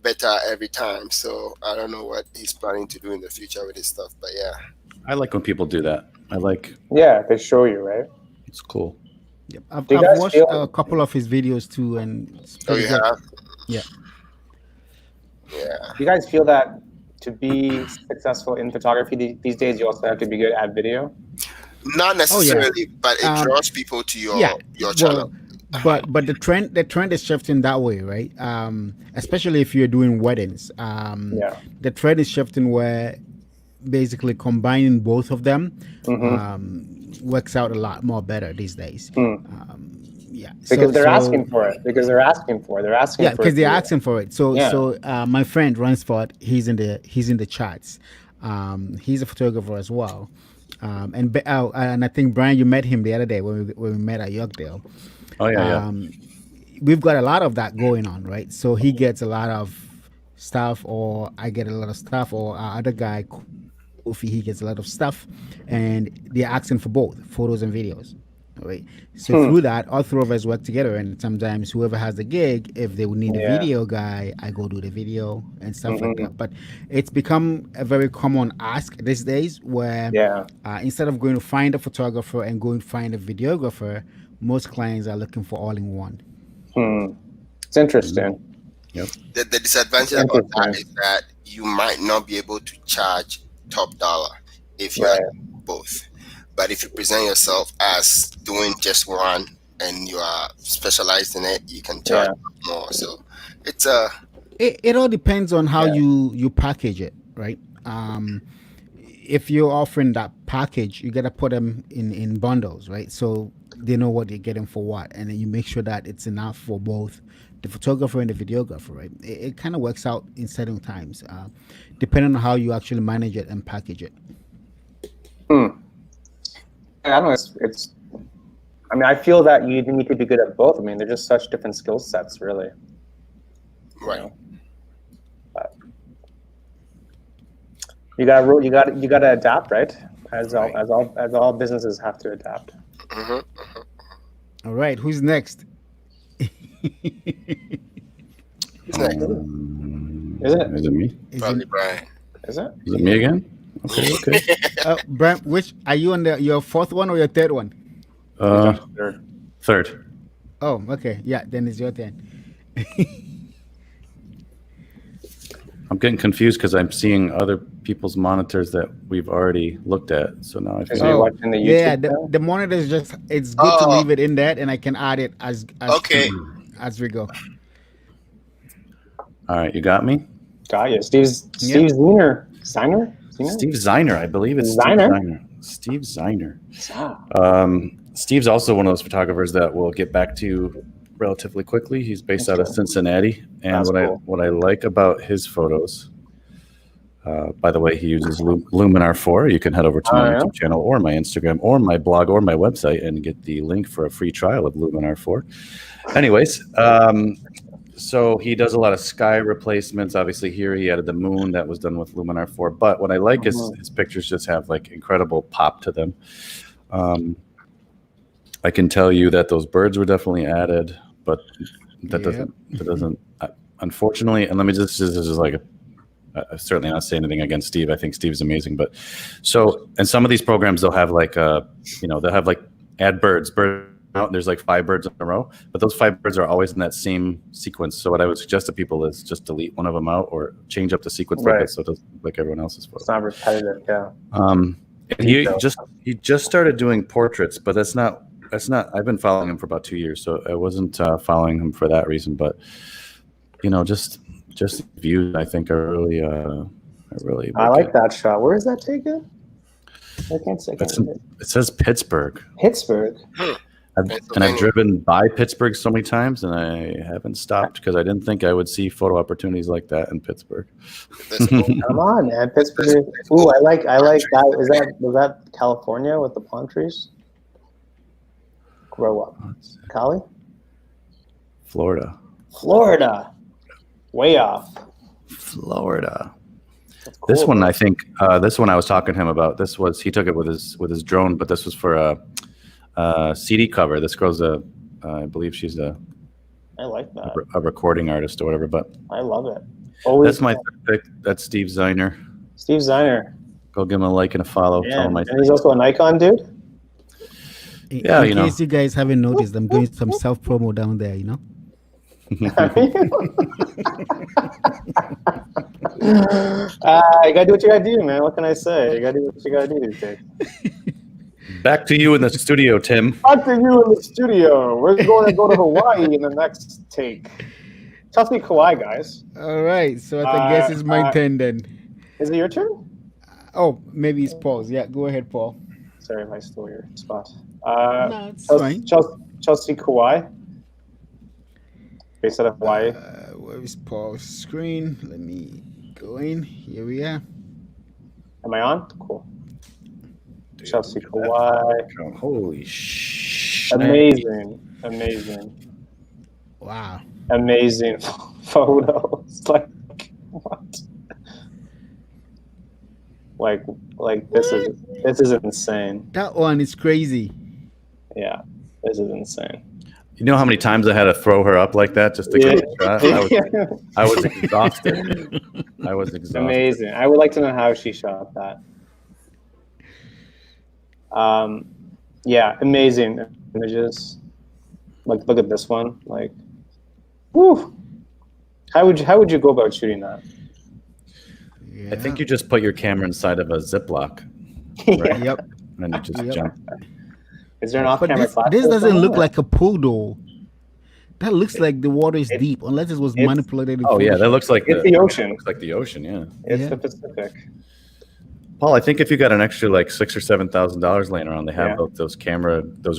better every time. So I don't know what he's planning to do in the future with his stuff, but yeah. I like when people do that. Yeah, they show you, right? It's cool. Yep. I've Do you guys watched feel- a couple of his videos too, and it's Oh, pretty you good. have? Yeah. Yeah. Do you guys feel that to be successful in photography these days, you also have to be good at video? Not necessarily, but it draws people to your channel. But the trend is shifting that way, right? Especially if you're doing weddings. The trend is shifting where basically combining both of them works out a lot more better these days. Yeah, because they're asking for it. Because they're asking for it. They're asking yeah, for because it. they're asking for it. So my friend Ransford, he's in the charts. He's a photographer as well. And I think Brian, you met him the other day when we met at Yorkdale. Oh yeah, We've got a lot of that going on, right? So he gets a lot of stuff, or I get a lot of stuff, or our other guy, Kofi, he gets a lot of stuff, and they're asking for both photos and videos, right? So through that, all three of us work together, and sometimes whoever has the gig, if they would need a video guy, I go do the video and stuff like that. But it's become a very common ask these days, where instead of going to find a photographer and going to find a videographer, most clients are looking for all in one. It's interesting. Yep. The disadvantage about that is that you might not be able to charge top dollar if you are both. But if you present yourself as doing just one and you are specialized in it, you can charge more. So it's it all depends on how you package it, right? If you're offering that package, you gotta put them in bundles, right? So they know what they're getting for what, and then you make sure that it's enough for both the photographer and the videographer, right? It kind of works out in certain times, depending on how you actually manage it and package it. I don't know. It's. I mean, I feel that you need to be good at both. I mean, they're just such different skill sets, really. right. But you gotta adapt, right? As all businesses have to adapt. All right, who's next? Who's next? Isn't it? Is it me? Probably Brian. Is it? Is it me again? Okay. Brian, which are you on your fourth one or your third one? Third. Oh, okay. Yeah, then it's your turn. I'm getting confused because I'm seeing other people's monitors that we've already looked at. So now I Is feel he watching the YouTube? The monitor is just, it's good to leave it in that, and I can add it as we go. all right. You got me? Got you. Steve Zhiyun. Zhiyun? Steve Zhiyun. I believe it's Zhiyun? Steve Zhiyun. Steve's also one of those photographers that we'll get back to relatively quickly. He's based out of Cincinnati, and what I like about his photos, by the way, he uses Luminar 4. You can head over to my YouTube channel or my Instagram or my blog or my website and get the link for a free trial of Luminar 4. Anyways, so he does a lot of sky replacements. Obviously here he added the moon that was done with Luminar 4. But what I like is his pictures just have like incredible pop to them. I can tell you that those birds were definitely added, but that doesn't unfortunately, and let me just, this is like I'm certainly not saying anything against Steve. I think Steve's amazing, but so, and some of these programs, they'll have like, they'll have like add birds out. There's like 5 birds in a row, but those 5 birds are always in that same sequence. So what I would suggest to people is just delete one of them out or change up the sequence like that so it doesn't look like everyone else's photo. It's not repetitive, yeah. He just started doing portraits, but that's not. I've been following him for about 2 years, so I wasn't following him for that reason. But just views, I think are really. I like that shot. Where is that taken? I can't say. It says Pittsburgh. Pittsburgh. And I've driven by Pittsburgh so many times, and I haven't stopped because I didn't think I would see photo opportunities like that in Pittsburgh. Come on, man, Pittsburgh. Ooh, I like that. Was that California with the palm trees? Grow up, Cali. Florida. Way off. Florida. Cool, this one, I think, this one I was talking to him about. He took it with his drone, but this was for a CD cover. This girl's I believe she's I like that. a recording artist or whatever. But I love it. Always that's my pick. That's Steve Ziner. Steve Ziner. Go give him a like and a follow. Yeah. And he's also a Nikon dude. Yeah, in case you guys haven't noticed, I'm doing some self promo down there. You know. You gotta do what you gotta do, man. What can I say? You gotta do what you gotta do these days. Back to you in the studio, Tim. Back to you in the studio. We're going to go to Hawaii in the next take. Trust me, Kauai, guys. All right, so I guess it's my turn then. Is it your turn? Oh, maybe it's Paul's. Yeah, go ahead, Paul. Sorry if I stole your spot. No, it's fine. Chelsea Kauai. Based out of Hawaii. Where is Paul's screen? Let me go in. Here we are. Am I on? Cool. Chelsea Kauai. Holy shit. Amazing. Wow. Amazing photos. Like, what? Like this is insane. That one is crazy. Yeah, this is insane. You know how many times I had to throw her up like that just to get a shot? I was exhausted. Amazing. I would like to know how she shot that. Yeah, amazing images. Like, look at this one. Like, whew. How would you go about shooting that? Yeah. I think you just put your camera inside of a Ziploc. Right? Yep. And then you just jump. Is there an off-camera But this doesn't look like a pool though. That looks like the water is deep, unless it was manipulated. Oh yeah, that looks like the ocean. Looks like the ocean, yeah. It's the Pacific. Paul, I think if you got an extra like $6,000 or $7,000 laying around, they have those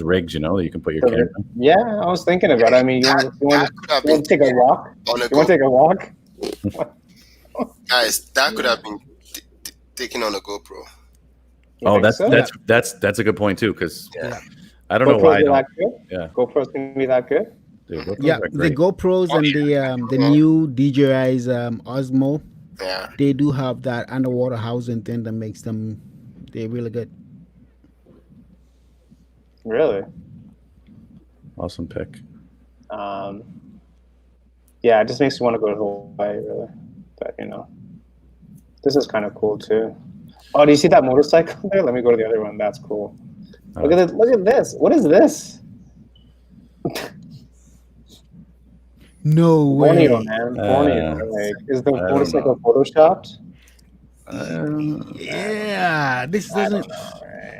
rigs, that you can put your camera in. Yeah, I was thinking about it. I mean, you want to take a walk? You want to take a walk? Guys, that could have been taken on a GoPro. That's a good point too, because I don't know why. GoPro's can be that good. Dude, the GoPros and the new DJI's Osmo. Yeah. They do have that underwater housing thing that makes them. They're really good. Really. Awesome pick. Yeah, it just makes me want to go to Hawaii, really. But this is kind of cool too. Oh, do you see that motorcycle there? Let me go to the other one. That's cool. Look at this. What is this? No way. Borneo, man. Borneo. Is the motorcycle photoshopped? Yeah. This doesn't.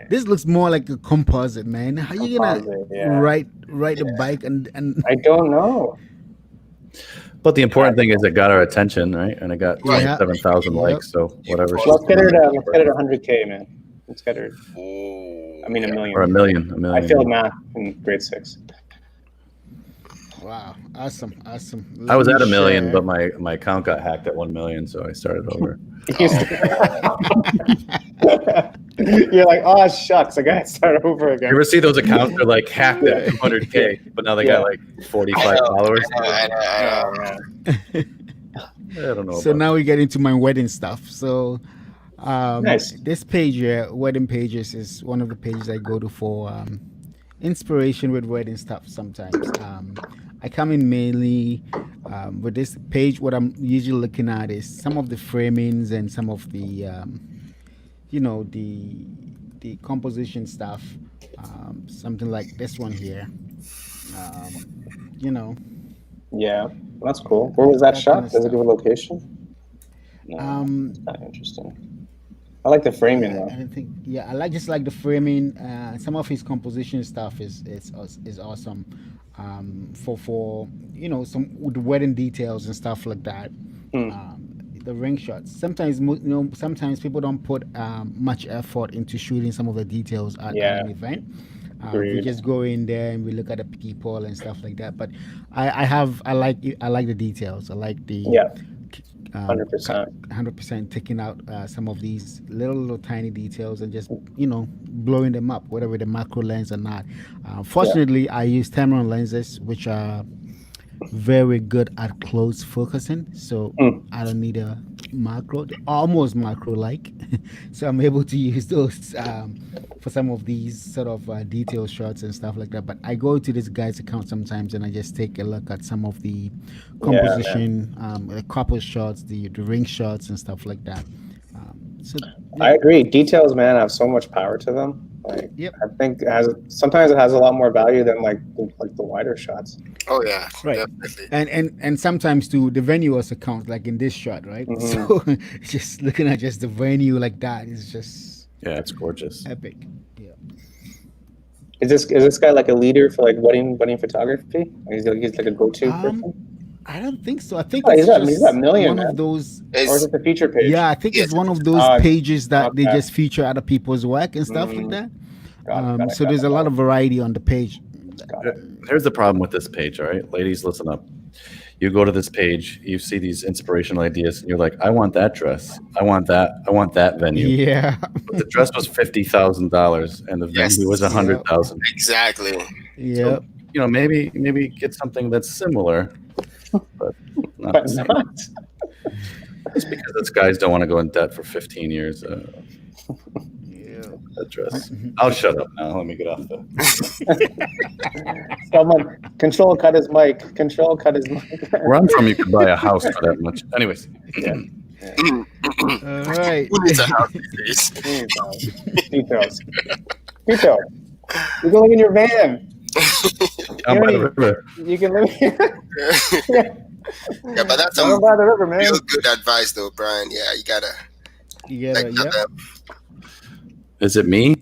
This looks more like a composite, man. How you gonna ride the bike and? I don't know. But the important thing is it got our attention, right? And it got 27,000 likes. So whatever. Let's get it at 100K, man. Let's get her. I mean, $1 million. Or $1 million. I failed math in grade 6. Wow, awesome. I was at $1 million, but my account got hacked at 1 million, so I started over. You're like, oh shucks, I gotta start over again. You ever see those accounts that are like hacked at 200K, but now they got like 45 followers? I don't know. So now we get into my wedding stuff. So nice. This page here, Wedding Pages, is one of the pages I go to for inspiration with wedding stuff sometimes. I come in mainly with this page. What I'm usually looking at is some of the framings and some of the the composition stuff. Something like this one here. Yeah, that's cool. Where was that shot? Does it give a location? No, it's kind of interesting. I like the framing though. I think, I like the framing. Some of his composition stuff is awesome. For some with the wedding details and stuff like that. the ring shots. Sometimes sometimes people don't put much effort into shooting some of the details at Yeah. an event. We Agreed. just go in there and we look at the people and stuff like that. But I like the details. I like the Yeah. 100%. 100% taking out some of these little tiny details and just blowing them up, whether with a macro lens or not. Yeah. Fortunately, I use Tamron lenses, which are very good at close focusing, so Mm. I don't need a macro, almost macro like. So I'm able to use those for some of these sort of detail shots and stuff like that. But I go to this guy's account sometimes and I just take a look at some of the Yeah, man. composition, the couple shots, the ring shots and stuff like that. So I yeah, agree. Details, man, have so much power to them. Like, yep, I think sometimes it has a lot more value than like the wider shots. Oh yeah, right. definitely. And sometimes too the venue also counts, like in this shot, right? So just looking at just the venue like that is just Yeah, it's gorgeous. epic. Yeah. Is this guy like a leader for like wedding photography? He's like a go-to person? I don't think so. I think Oh, it's he's got a just million, one man. of those. Or is It's it the feature page? Yeah, I think Yes, it's one it of those pages that they okay. just feature other people's work and stuff like that. Got it, So there's a lot of variety on the page. Got it. Here's the problem with this page, all right? Ladies, listen up. You go to this page, you see these inspirational ideas, and you're like, I want that dress. I want that venue. Yeah. But the dress was $50,000 and the Yes. venue was $100,000. exactly. Yeah. So, maybe get something that's similar, but not But the same. not. Just because those guys don't want to go in debt for 15 years. Yeah. That dress. I'll shut up now. Let me get off the. Someone control cut his mic. Control cut his mic. Where I'm from, you could buy a house for that much. Anyways, All right. Who needs a house these days? Details. Detail. You can live in your van. I'm by the river. You can live here. Yeah, but that's Down some by the river, man. real good advice, though, Brian. Yeah, you gotta. Yeah. Like, Yeah. Is it me?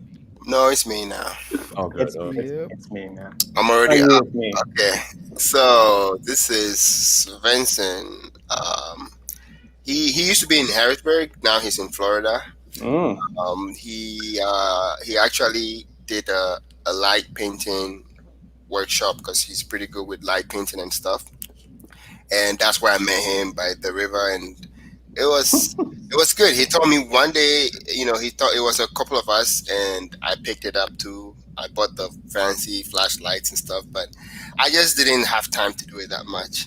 No, it's me now. Oh, good. It's, Okay. it's me, man. I'm already It's up. me. Okay, so this is Vincent. He used to be in Harrisburg. Now he's in Florida. He actually did a light painting workshop because he's pretty good with light painting and stuff. And that's where I met him, by the river, and it was good. He told me one day, he thought it was a couple of us, and I picked it up too. I bought the fancy flashlights and stuff, but I just didn't have time to do it that much.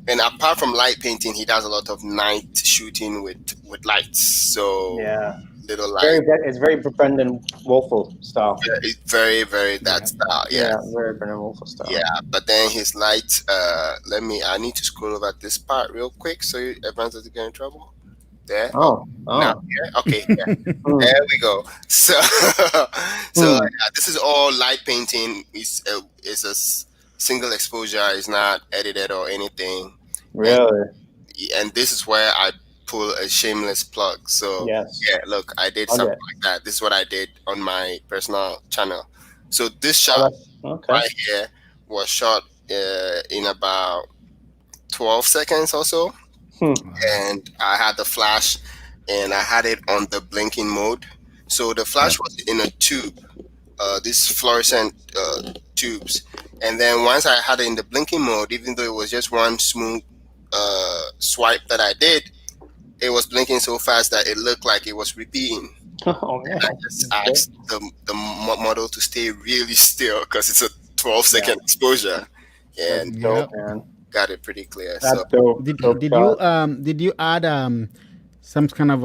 And apart from light painting, he does a lot of night shooting with lights. So Yeah. little light. It's very Brendan Wolfel style. Yeah, it's very, very that style. Yeah. Very Brendan Wolfel style. Yeah, but then his light. I need to scroll over this part real quick so everyone doesn't get in trouble. There. Oh. Now, yeah, okay. Yeah. There we go. So, this is all light painting. It's a single exposure. It's not edited or anything. Really? And this is where I pull a shameless plug. So Yes. yeah, look, I did something like that. This is what I did on my personal channel. So this shot right here was shot in about 12 seconds or so. And I had the flash and I had it on the blinking mode. So the flash was in a tube, these fluorescent tubes. And then once I had it in the blinking mode, even though it was just one smooth swipe that I did, it was blinking so fast that it looked like it was repeating. Oh, man. And I just asked the model to stay really still because it's a 12-second exposure, and Dope, man. got it pretty clear. That's So dope. Did you add some kind of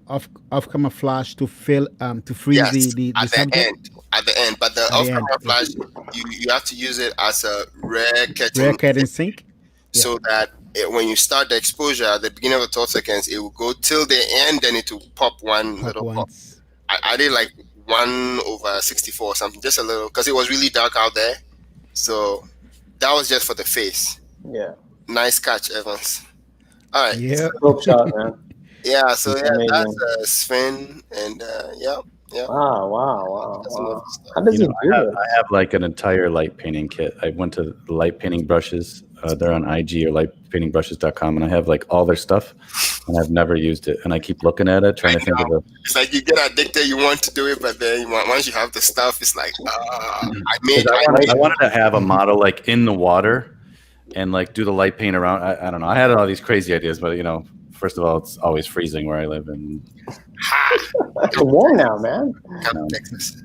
off camera flash to freeze the at subject? at the end, but the At the off camera end, flash, you have to use it as a rare Rear curtain sync. so that when you start the exposure at the beginning of the 12 seconds, it will go till the end, then it will pop one little pop. Once. I did like 1/64 or something, just a little, because it was really dark out there. So that was just for the face. Yeah. Nice catch, Evans. All right. Yeah. Dope shot, man. Yeah. So That's amazing. that's Sven, and yeah. Wow. That's enough stuff. How does he do I it? have like an entire light painting kit. I went to the light painting brushes. They're on IG or lightpaintingbrushes.com, and I have like all their stuff. and I've never used it. And I keep looking at it, trying to think of it. It's like you get addicted, you want to do it, but then once you have the stuff, it's like, I wanted to have a model like in the water and like do the light paint around. I don't know. I had all these crazy ideas, but first of all, it's always freezing where I live, and It's warm now, man. Come to Texas.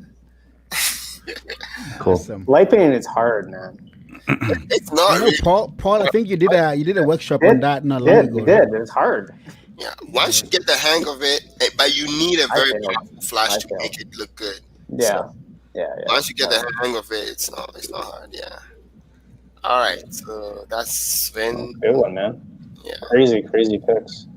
cool. Awesome. Light painting is hard, man. It's not. I know, Really, Paul. I think you did a workshop on that not long ago. You did. It's hard. yeah. Once you get the hang of it, but you need a very feel it. powerful flash I to feel make it look good. Yeah. Yeah. Once you get the hang of it, it's not hard. Yeah. All right. So that's been Good one, man. Yeah. Crazy picks.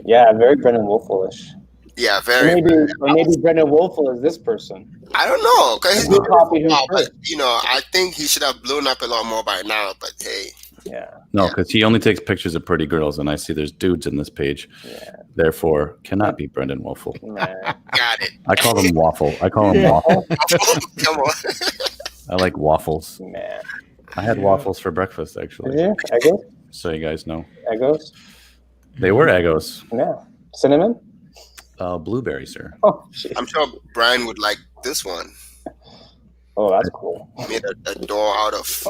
Yeah, very Brendan Wolfle-ish. yeah very. Maybe Brendan Wolfle is this person. I don't know, cause he's Good copy him but, first. I think he should have blown up a lot more by now. But hey, Yeah. No, because he only takes pictures of pretty girls, and I see there's dudes in this page. Yeah. Therefore, cannot be Brendan Wolfle. Man. got it. I call him Waffle. I call him Waffle. Come on. I like waffles. Man. I had waffles for breakfast, actually. Yeah. Eggos? So you guys know. Eggos? They were Eggos. Yeah. Cinnamon? Blueberry, sir. Oh, jeez. I'm sure Brian would like this one. Oh, that's cool. Made a door out of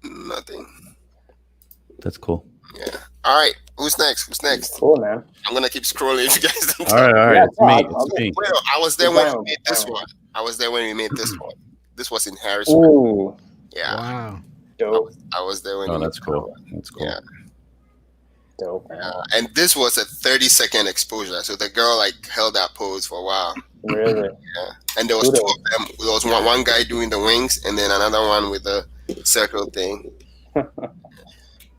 nothing. That's cool. Yeah. All right. Who's next? Cool, man. I'm gonna keep scrolling if you guys don't. All right. Yeah, It's me. I'll It's me. Well, I was there when Brown, we made this brown. one. I was there when we made this one. This was in Harrisburg. Ooh, Yeah. Wow. dope. I was there when. Oh, we that's made cool. that one. That's cool. Yeah. Dope, man. And this was a 30-second exposure, so the girl held that pose for a while. Really? Yeah. And there was two of them. There was one guy doing the wings, and then another one with the circle thing.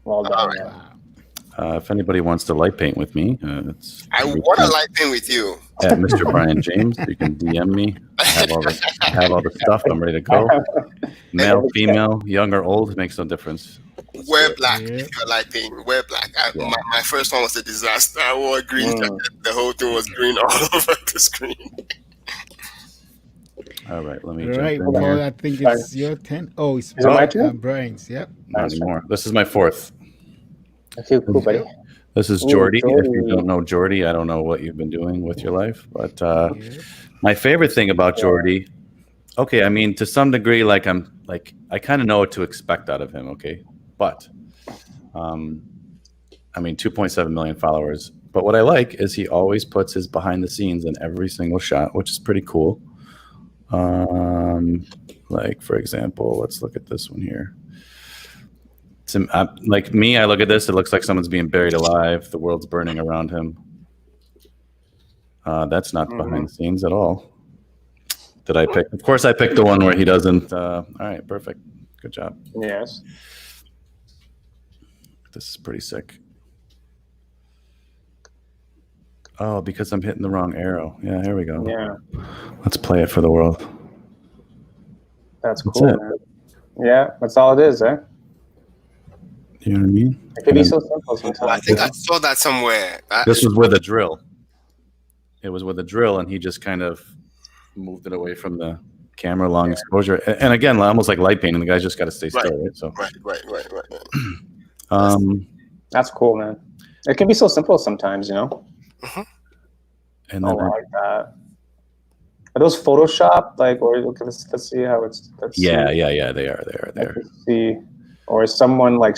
Well done, All right. man. Wow. If anybody wants to light paint with me, it's I want to light in with you. at Mr. Brian James. You can DM me. I have all the stuff. I'm ready to go. Male, female, young or old, it makes no difference. Wear black Yeah. if you're lighting. Wear black. Yeah. My first one was a disaster. I wore a green jacket. The whole thing was green all over the screen. All right, let me All jump right, in Paul. here. I think it's your 10. Oh, it's Is it my turn? Brian's. Yep. Not anymore. This is my fourth. Okay, cool, buddy. This is Ooh, Jordy. If you Jordy. don't know Jordy, I don't know what you've been doing with your life. But Yeah. my favorite thing about Jordy, okay, I mean, to some degree, I kind of know what to expect out of him, okay? But, I mean, 2.7 million followers. But what I like is he always puts his behind the scenes in every single shot, which is pretty cool. Like, for example, let's look at this one here. Like me, I look at this, it looks like someone's being buried alive. The world's burning around him. That's not behind the scenes at all. Did I pick? Of course, I picked the one where he doesn't. All right, perfect. Good job. Yes. This is pretty sick. Oh, because I'm hitting the wrong arrow. Yeah, here we go. Yeah. Let's play it for the world. That's That's cool, it. man. Yeah, that's all it is, eh? You know what I mean? It could be so simple sometimes. I think I saw that somewhere. This was with a drill. It was with a drill, and he just kind of moved it away from the camera, long exposure. And again, almost like light painting, the guy's just got to stay still, right? So, Right. That's cool, man. It can be so simple sometimes, you know? and Oh, then I like that. Are those Photoshop? Like, or look at this, let's see how it's. Let's yeah, see. they are. Let's see. Or is someone like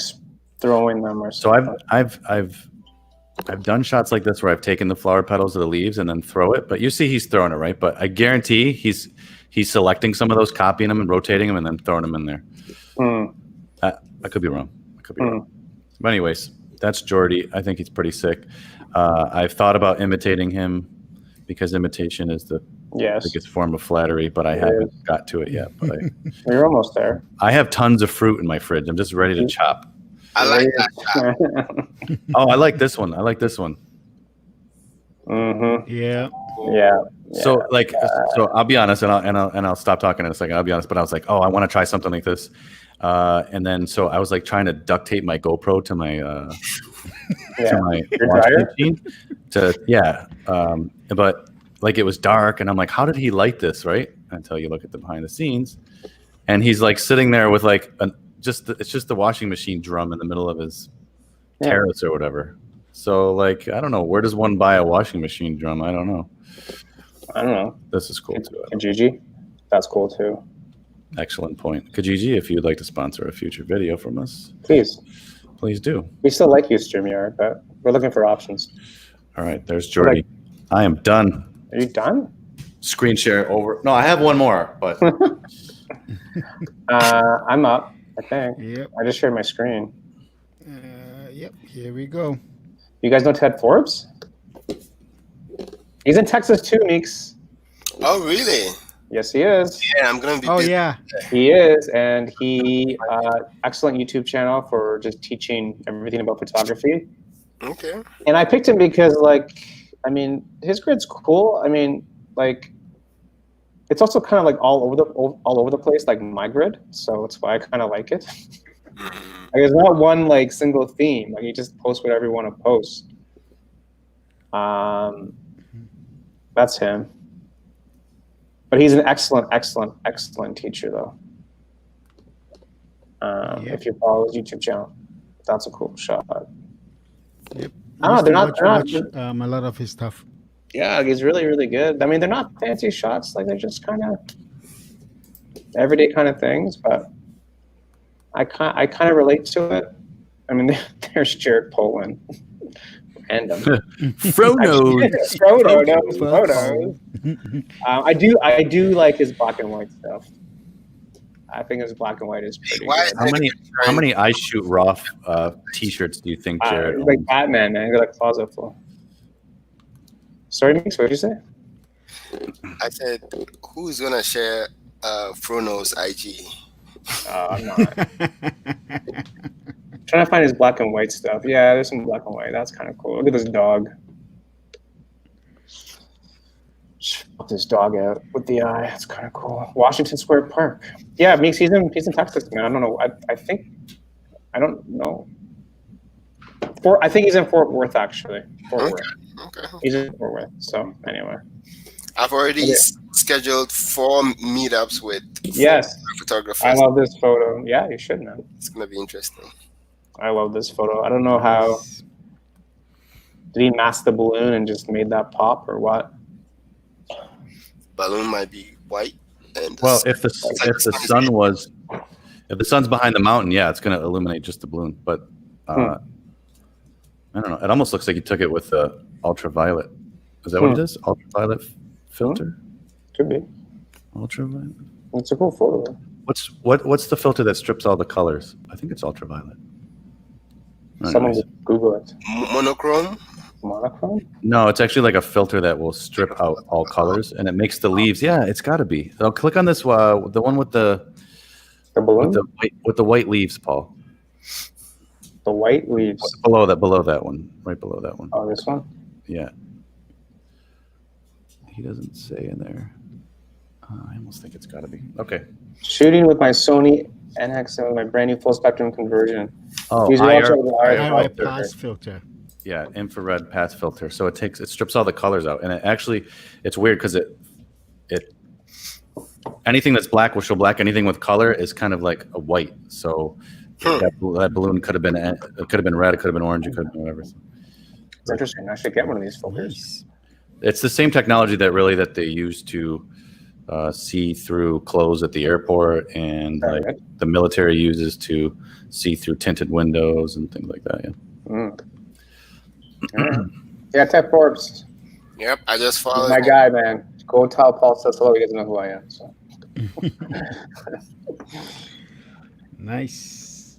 throwing them or So something? I've done shots like this where I've taken the flower petals of the leaves and then throw it, but you see he's throwing it, right? But I guarantee he's selecting some of those, copying them and rotating them and then throwing them in there. I could be wrong. But anyways, that's Jordy. I think he's pretty sick. I've thought about imitating him because imitation is the biggest form of flattery, but I haven't got to it yet. But You're almost there. I have tons of fruit in my fridge. I'm just ready to chop. I like that. Oh, I like this one. Mm-hmm. Yeah. Yeah. So I'll be honest, and I'll stop talking in a second. I'll be honest, but I was like, oh, I want to try something like this, and then so I was like trying to duct tape my GoPro to my to my washing machine but like it was dark, and I'm like, how did he light this, right? Until you look at the behind the scenes, and he's like sitting there with like it's just the washing machine drum in the middle of his terrace or whatever. So, like, I don't know. Where does one buy a washing machine drum? I don't know. I don't know. This is cool too. Kijiji, that's cool too. Excellent point. Kijiji, if you'd like to sponsor a future video from us, Please do. We still like you, StreamYard, but we're looking for options. All right, there's Jordy. I am done. Are you done? Screen share over. No, I have one more, but I'm up, I think. Yep. I just shared my screen. Yep. Here we go. You guys know Ted Forbes? He's in Texas too, Meeks. Oh, really? Yes, he is. Yeah, I'm gonna be. Oh busy. yeah. He is, and he excellent YouTube channel for just teaching everything about photography. Okay. And I picked him because, like, I mean, his grid's cool. I mean, like, it's also kind of like all over the place, like my grid. So that's why I kind of like it. Like, there's not one like single theme. Like, you just post whatever you want to post. That's him. But he's an excellent teacher, though. If you follow his YouTube channel, that's a cool shot. Yep. I don't know, they're not a lot of his stuff. Yeah, he's really good. I mean, they're not fancy shots. Like, they're just kind of everyday kind of things. But I kind of relate to it. I mean, there's Jared Polin. Random. Frodo. Frodo knows photos. I do like his black and white stuff. I think his black and white is pretty good. How many I Shoot Raw t-shirts do you think Jared like Batman, man. He's got a closet full. Sorry, Mix, what did you say? I said, who's gonna share Frono's IG? I'm not. Trying to find his black and white stuff. Yeah, there's some black and white. That's kind of cool. Look at this dog. Pop this dog out with the eye. That's kind of cool. Washington Square Park. Yeah, Meeks, he's in Texas, man. I don't know. I don't know. I think he's in Fort Worth, actually. Fort Worth. Okay. He's in Fort Worth. So anyway, I've already scheduled 4 meetups with photographers. I love this photo. Yeah, you should, man. It's gonna be interesting. I love this photo. I don't know how. Did he mask the balloon and just made that pop, or what? Balloon might be white. And well, if the sun's behind the mountain, yeah, it's going to illuminate just the balloon. But I don't know. It almost looks like you took it with the ultraviolet. Is that what it is? Ultraviolet filter? Could be. Ultraviolet. It's a cool photo. What's the filter that strips all the colors? I think it's ultraviolet. Someone Google it. Monochrome? Monochrome? No, it's actually like a filter that will strip out all colors, and it makes the leaves. Yeah, it's got to be. I'll click on this. The one with the balloon with the white leaves, Paul. The white leaves. Below that one, right below that one. Oh, this one. Yeah. He doesn't say in there. I almost think it's got to be. Okay. Shooting with my Sony NX7 with my brand new full spectrum conversion. Oh, IR pass filter. Yeah, infrared path filter. So it strips all the colors out, and it's weird because it anything that's black will show black. Anything with color is kind of like a white. So that balloon could have been red, it could have been orange, it could have been whatever. It's interesting. I should get one of these filters. It's the same technology that they use to see through clothes at the airport, and the military uses to see through tinted windows and things like that. Yeah. Yeah, Ted Forbes. Yep, I just followed. My guy, man. Go tell Paul says hello. He doesn't know who I am. So. Nice.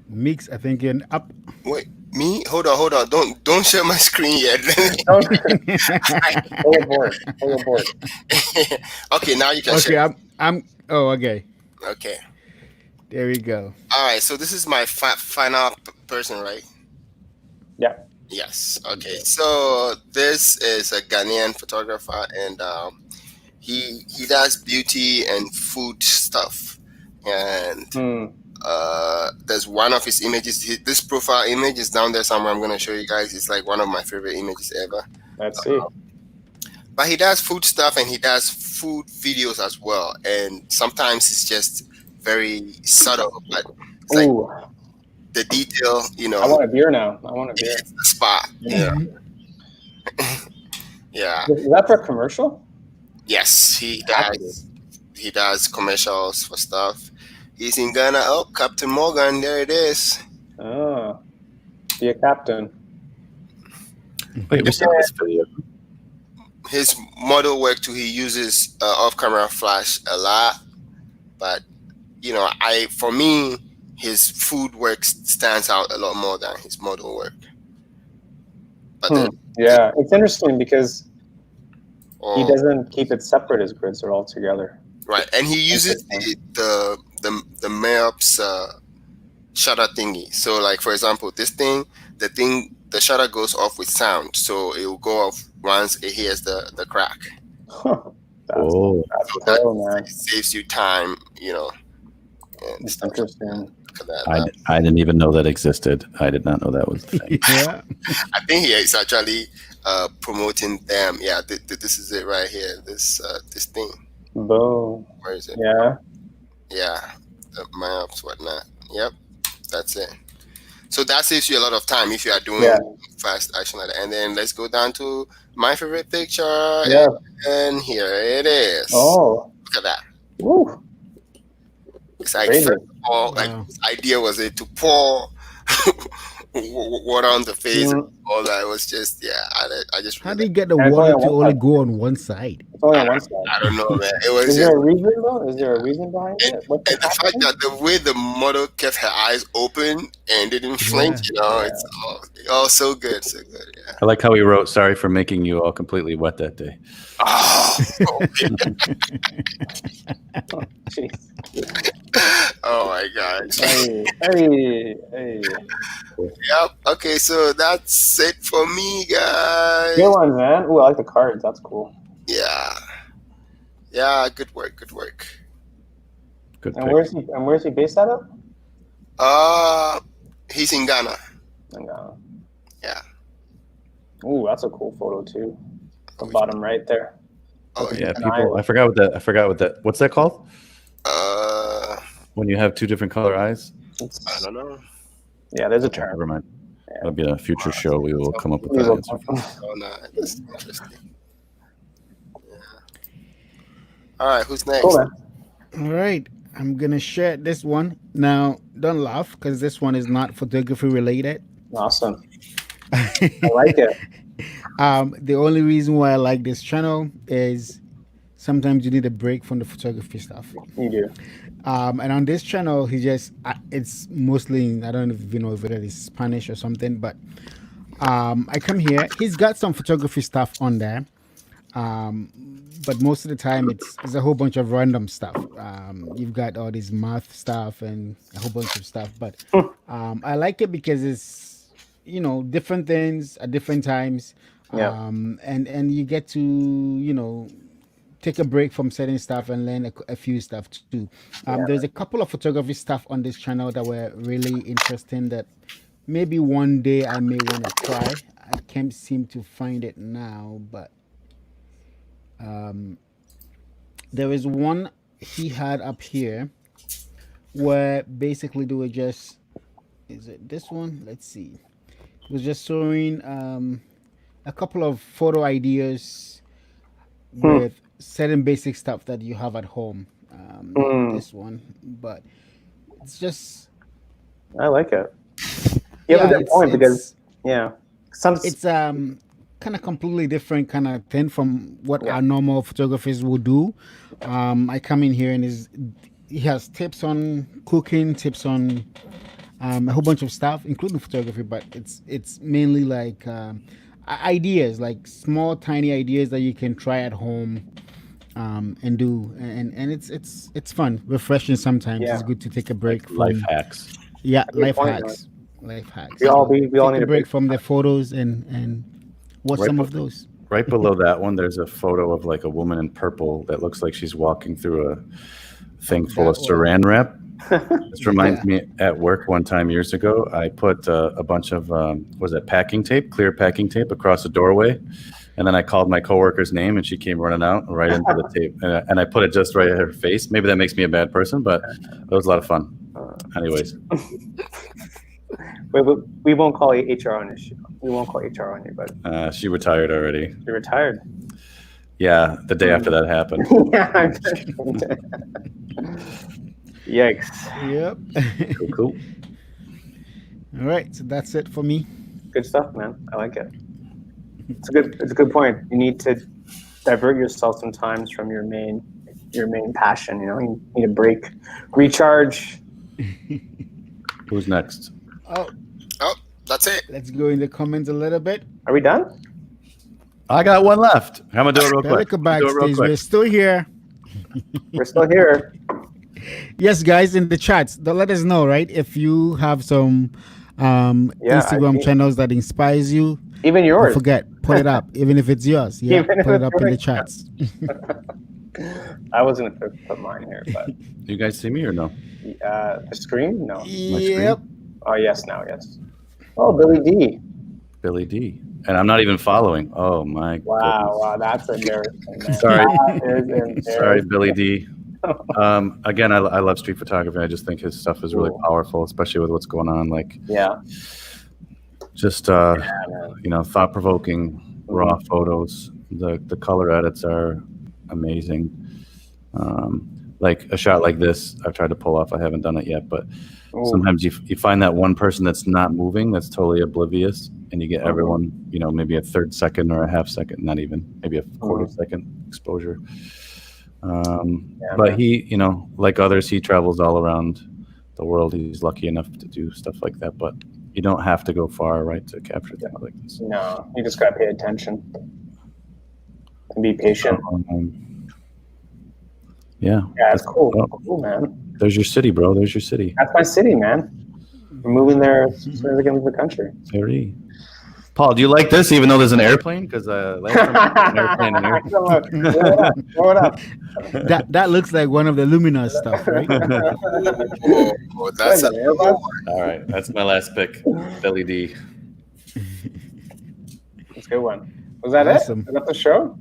Meeks, I think you're up. Wait, me? Hold on. Don't share my screen yet. Pull aboard. Okay, now you can share. Okay, I'm. Oh, okay. Okay. There we go. All right, so this is my final person, right? Yeah. Yes. Okay. So this is a Ghanaian photographer, and he does beauty and food stuff. And there's one of his images. This profile image is down there somewhere. I'm going to show you guys. It's like one of my favorite images ever. Let's see. But he does food stuff, and he does food videos as well. And sometimes it's just very subtle, but it's like the detail, I want a beer now. I want a it beer. hits the spot. Yeah. Yeah. Is that for a commercial? Yes, he does. He does commercials for stuff. He's in Ghana. Oh, Captain Morgan, there it is. Oh, be a captain. Wait, we saw this video. His model work too. He uses off-camera flash a lot, but for me, his food work stands out a lot more than his model work. But Yeah, it's interesting because he oh, doesn't keep it separate as grids; they're all together. right, and he uses the Meops shutter thingy. So, like for example, the shutter goes off with sound, so it will go off once it hears the crack. That's So cool, man. that saves you time, and It's stuff. interesting. Look at that. I didn't even know that existed. I did not know that was the thing. Yeah. I think he is actually promoting them. Yeah, this is it right here. This thing. Boom. Where is it? Yeah. Yeah, the maps, whatnot. Yep, that's it. So that saves you a lot of time if you are doing fast action like that. And then let's go down to my favorite picture. Yeah. And here it is. Oh. Look at that. Woo. It's like, first of all, like his idea was it to pour water on the face and all that. It was just, I just. How do you get the water to only go on one side? It's only on one side. I don't know, man. It was. Is there a reason though? Is there a reason behind it? And the fact that the way the model kept her eyes open and didn't flinch, it's all so good, so good. Yeah. I like how he wrote, "Sorry for making you all completely wet that day." Oh, oh my gosh. Hey. Yep. Okay, so that's it for me, guys. Good one, man. Ooh, I like the cards. That's cool. Yeah. Yeah, good work. Good. And where's he based out of? He's in Ghana. In Ghana. Yeah. Ooh, that's a cool photo too. The bottom right there. Oh Yeah, people. I forgot what that. What's that called? When you have two different color eyes. I don't know. Yeah, there's a term. Never mind. That'll be a future show. We will come up with that answer. Oh no, that's interesting. Yeah. All right, who's next? Cool, man. All right. I'm going to share this one. Now, don't laugh because this one is not photography related. Awesome. I like it. The only reason why I like this channel is sometimes you need a break from the photography stuff. You do. And on this channel, it's mostly, I don't even know if it is Spanish or something, but I come here. He's got some photography stuff on there. But most of the time it's a whole bunch of random stuff. You've got all this math stuff and a whole bunch of stuff, but I like it because it's different things at different times. And you get to take a break from certain stuff and learn a few stuff too. There's a couple of photography stuff on this channel that were really interesting that maybe one day I may want to try. I can't seem to find it now, but there is one he had up here where basically they were just, is it this one? Let's see. It was just showing a couple of photo ideas with certain basic stuff that you have at home. This one, but it's just. I like it. You have a good point because it's kind of completely different kind of thing from what our normal photographers would do. I come in here and he has tips on cooking, tips on a whole bunch of stuff, including photography, but it's mainly like ideas, like small tiny ideas that you can try at home and do, and it's fun, refreshing sometimes. It's good to take a break from life hacks. Life hacks. We all need a break from the photos and watch some of those. Right below that one, there's a photo of like a woman in purple that looks like she's walking through a thing full of saran wrap. This reminds me, at work one time years ago, I put a bunch of packing tape, clear packing tape across the doorway, and then I called my coworker's name, and she came running out right into the tape, and I put it just right at her face. Maybe that makes me a bad person, but it was a lot of fun. Anyways, We won't call HR on issue. We won't call HR on you, but She retired already. she retired. Yeah, the day after that happened. Yikes. Yep. Cool. All right, so that's it for me. Good stuff, man. I like it. It's a good point. You need to divert yourself sometimes from your main passion. You know, you need a break, recharge. Who's next? Oh, That's it. let's go in the comments a little bit. Are we done? I got one left. I'm gonna do it real quick. Pelica Backstage, we're still here. We're still here. Yes, guys, in the chats, let us know, right? If you have some Instagram channels that inspires you, even yours. don't forget, put it up, even if it's yours. Yeah, Even if put it it's up in the yours. chats. I was gonna put mine here, but You guys see me or no? the screen? No. Yep. Oh yes, now yes. Oh, Billy D. Billy D. And I'm not even following. Oh my Wow, that's embarrassing. Man. Sorry. That is embarrassing. Sorry, Billy D. Again, I love street photography. I just think his stuff is really powerful, especially with what's going on. Like, just thought-provoking raw photos. The color edits are amazing. Like a shot like this, I've tried to pull off. I haven't done it yet, but sometimes you find that one person that's not moving, that's totally oblivious, and you get everyone, maybe a third second or a half second, not even, maybe a quarter second exposure. But he, like others, he travels all around the world. He's lucky enough to do stuff like that, but you don't have to go far, right, to capture things like this. No, you just gotta pay attention and be patient. Yeah, it's cool. Cool, man. There's your city, bro. There's your city. That's my city, man. We're moving there as soon as I can leave the country. Very. Paul, do you like this, even though there's an airplane? Because last time an airplane in there. What up? That looks like one of the Luminar stuff, right? That's all right. That's my last pick, Billy D. That's a good one. Was that Awesome. it? Is that the show?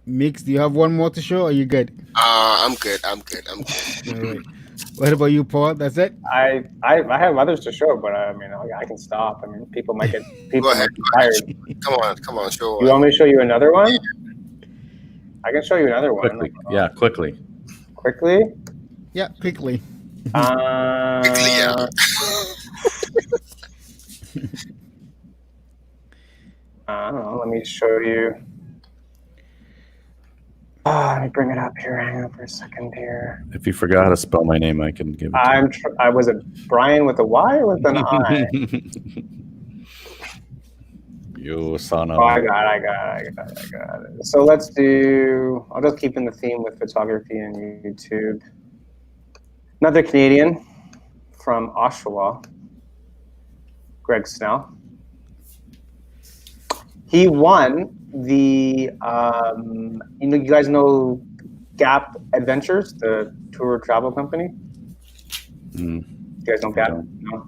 Mix, do you have one more to show? Or are you good? I'm good. All right. What about you, Paul? That's it? I have others to show, but I mean, I can stop. I mean, people might get tired. Come on, show. You want me to show you another one? I can show you another one. Quickly. Yeah, quickly. Quickly? Yeah, quickly. I don't know. Let me show you. Let me bring it up here. Hang on for a second here. If you forgot how to spell my name, I can give it to you. I was it Brian with a Y or with an I? You son of. Oh, I got it. So let's do. I'll just keep in the theme with photography and YouTube. Another Canadian from Oshawa, Greg Snell. He won the, you guys know Gap Adventures, the tour travel company? You guys know Gap? No?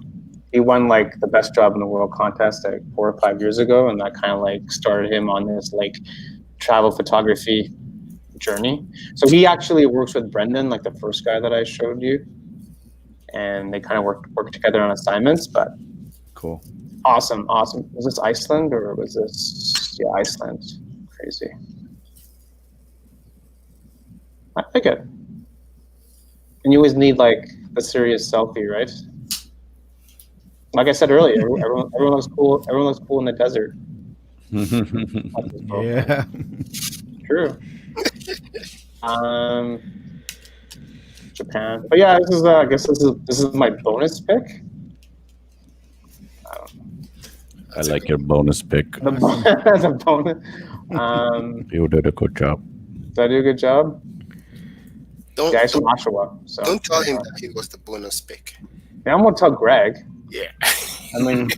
He won like the best job in the world contest like 4 or 5 years ago, and that kind of like started him on this like travel photography journey. So he actually works with Brendan, like the first guy that I showed you, and they kind of work together on assignments. But cool. Awesome. Was this Iceland or was this Iceland? Crazy. I like it. And you always need like the serious selfie, right? Like I said earlier, everyone looks cool. Everyone looks cool in the desert. Yeah. True. Japan. But yeah, this is I guess this is my bonus pick. I like your bonus pick. That's a bonus. You did a good job. Did I do a good job? Guys from Don't Oshawa. don't tell him that he was the bonus pick. Yeah, I'm gonna tell Greg. Yeah. I mean,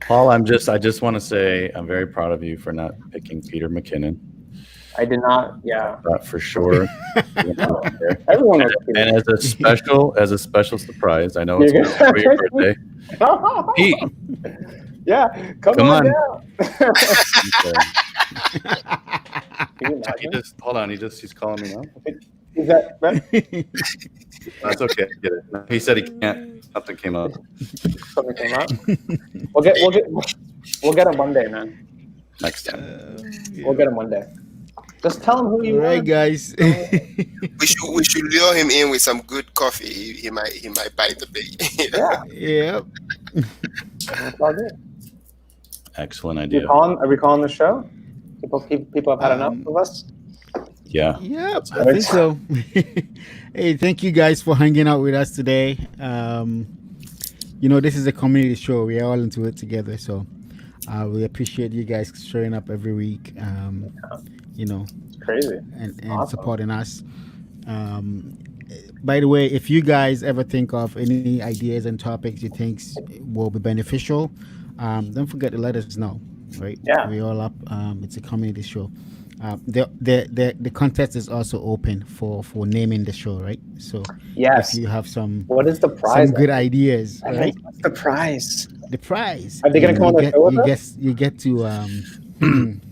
Paul, I just want to say I'm very proud of you for not picking Peter McKinnon. I did not. Yeah. That for sure. Everyone. And as a special surprise, I know it's for your birthday. Pete. Yeah, come on. Down. He's calling me now. Is that That's okay. I get it. He said he can't. Something came up. Something came up. We'll get him one day, man. Next time. We'll get him one day. Just tell him who you All right, are. guys. We should lure him in with some good coffee. He might bite the bait. Yeah, Yep. that's all good. Excellent Are idea. we calling the show? People have had enough of us. Yeah. Yep, I think so. Hey, thank you guys for hanging out with us today. This is a community show. We're all into it together. So we appreciate you guys showing up every week. It's crazy. And Awesome. supporting us. By the way, if you guys ever think of any ideas and topics you think will be beneficial, don't forget to let us know. Right? Yeah. We're all up. It's a community show. The contest is also open for naming the show, right? So Yes. if you have some What is the prize? some good ideas, right? What's the prize? The prize. Are they gonna come on the show with us? You get to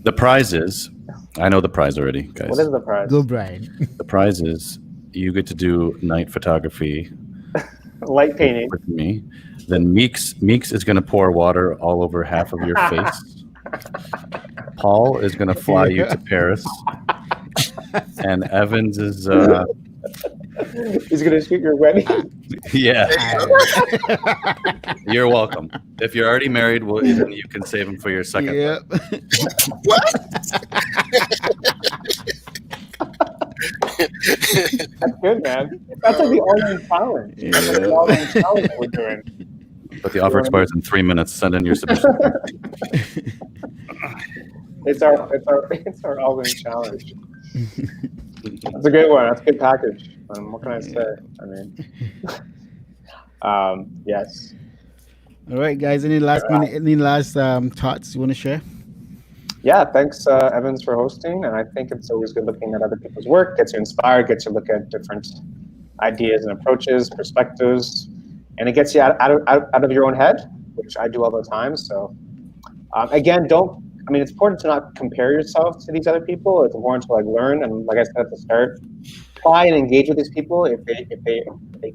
The prize is, I know the prize already, guys. What is the prize? go, Brian. The prize is you get to do night photography Light painting. with me. Then Meeks is going to pour water all over half of your face. Paul is going to fly you to Paris. And Evans is, He's gonna shoot your wedding. yeah, you're welcome. If you're already married, then you can save him for your second. Yep. What? That's good, man. That's like the all-in challenge. That's like the all-in challenge that we're doing. But the offer expires in 3 minutes. Send in your submission. It's our all-in challenge. That's a good one. That's a good package. What can I say? I mean, yes. All right, guys. Any last thoughts you want to share? Yeah, thanks, Evans, for hosting. And I think it's always good looking at other people's work, gets you inspired, gets you to look at different ideas and approaches, perspectives, and it gets you out of your own head, which I do all the time. So, again, it's important to not compare yourself to these other people. It's important to learn, and like I said at the start, try and engage with these people if they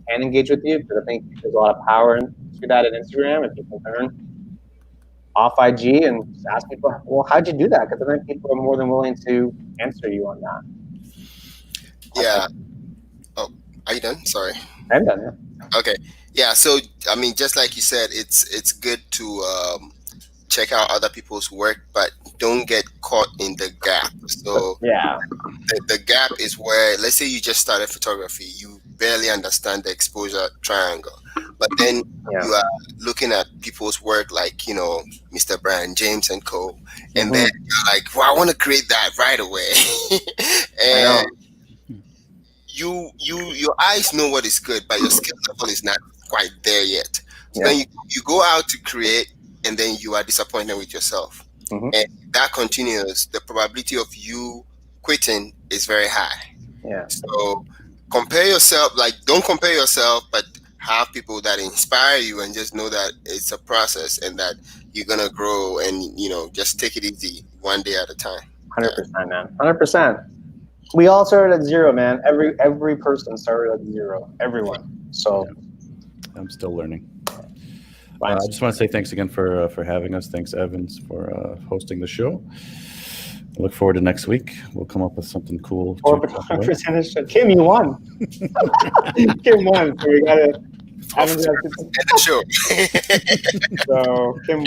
can engage with you, because I think there's a lot of power to that in Instagram, and people learn off IG and just ask people, well, how'd you do that? Because I think people are more than willing to answer you on that. Yeah. Oh, are you done? Sorry. I'm done. Yeah. Okay. Yeah. So just like you said, it's good to check out other people's work, but don't get caught in the gap. So Yeah. the gap is where, let's say you just started photography, you barely understand the exposure triangle, but then you are looking at people's work like Mr. Brian James and co, and then you're like, well, I want to create that right away. And your eyes know what is good, but your skill level is not quite there yet. So then you go out to create, and then you are disappointed with yourself. And that continues, the probability of you quitting is very high. Yeah. So compare yourself, don't compare yourself, but have people that inspire you, and just know that it's a process and that you're gonna grow, and just take it easy one day at a time. 100%, man. 100%. We all started at zero, man. Every person started at zero. Everyone. So I'm still learning. I just want to say thanks again for having us. Thanks, Evans, for hosting the show. I look forward to next week. We'll come up with something cool. 4%. Kim, you won. Kim won. So we gotta. End the show. So Kim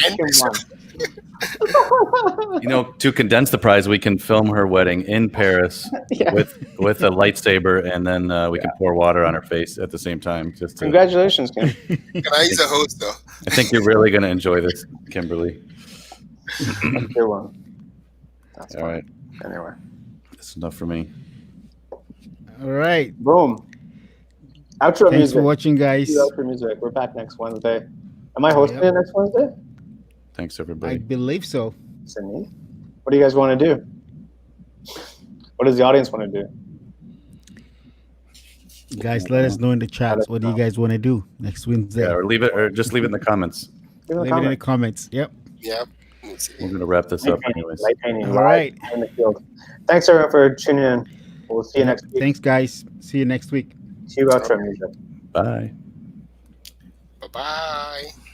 won. To condense the prize, we can film her wedding in Paris with a lightsaber, and then we can pour water on her face at the same time. Congratulations, Kim. Can I use a host though? I think you're really going to enjoy this, Kimberly. Good one. That's all right. Anyway, that's enough for me. All right. Boom. Outro music. Thanks for watching, guys. Outro music. We're back next Wednesday. Am I hosting it next Wednesday? Thanks, everybody. I believe so. Sydney, what do you guys want to do? What does the audience want to do? Guys, let us know in the chats. What do you guys want to do next Wednesday? Yeah, or just leave it in the comments. Leave it in the comments. Yep. Yep. We're going to wrap this up anyways. Light painting. All right. In the field. Thanks, everyone, for tuning in. We'll see you next week. Thanks, guys. See you next week. Cue outro music. Bye. Bye bye.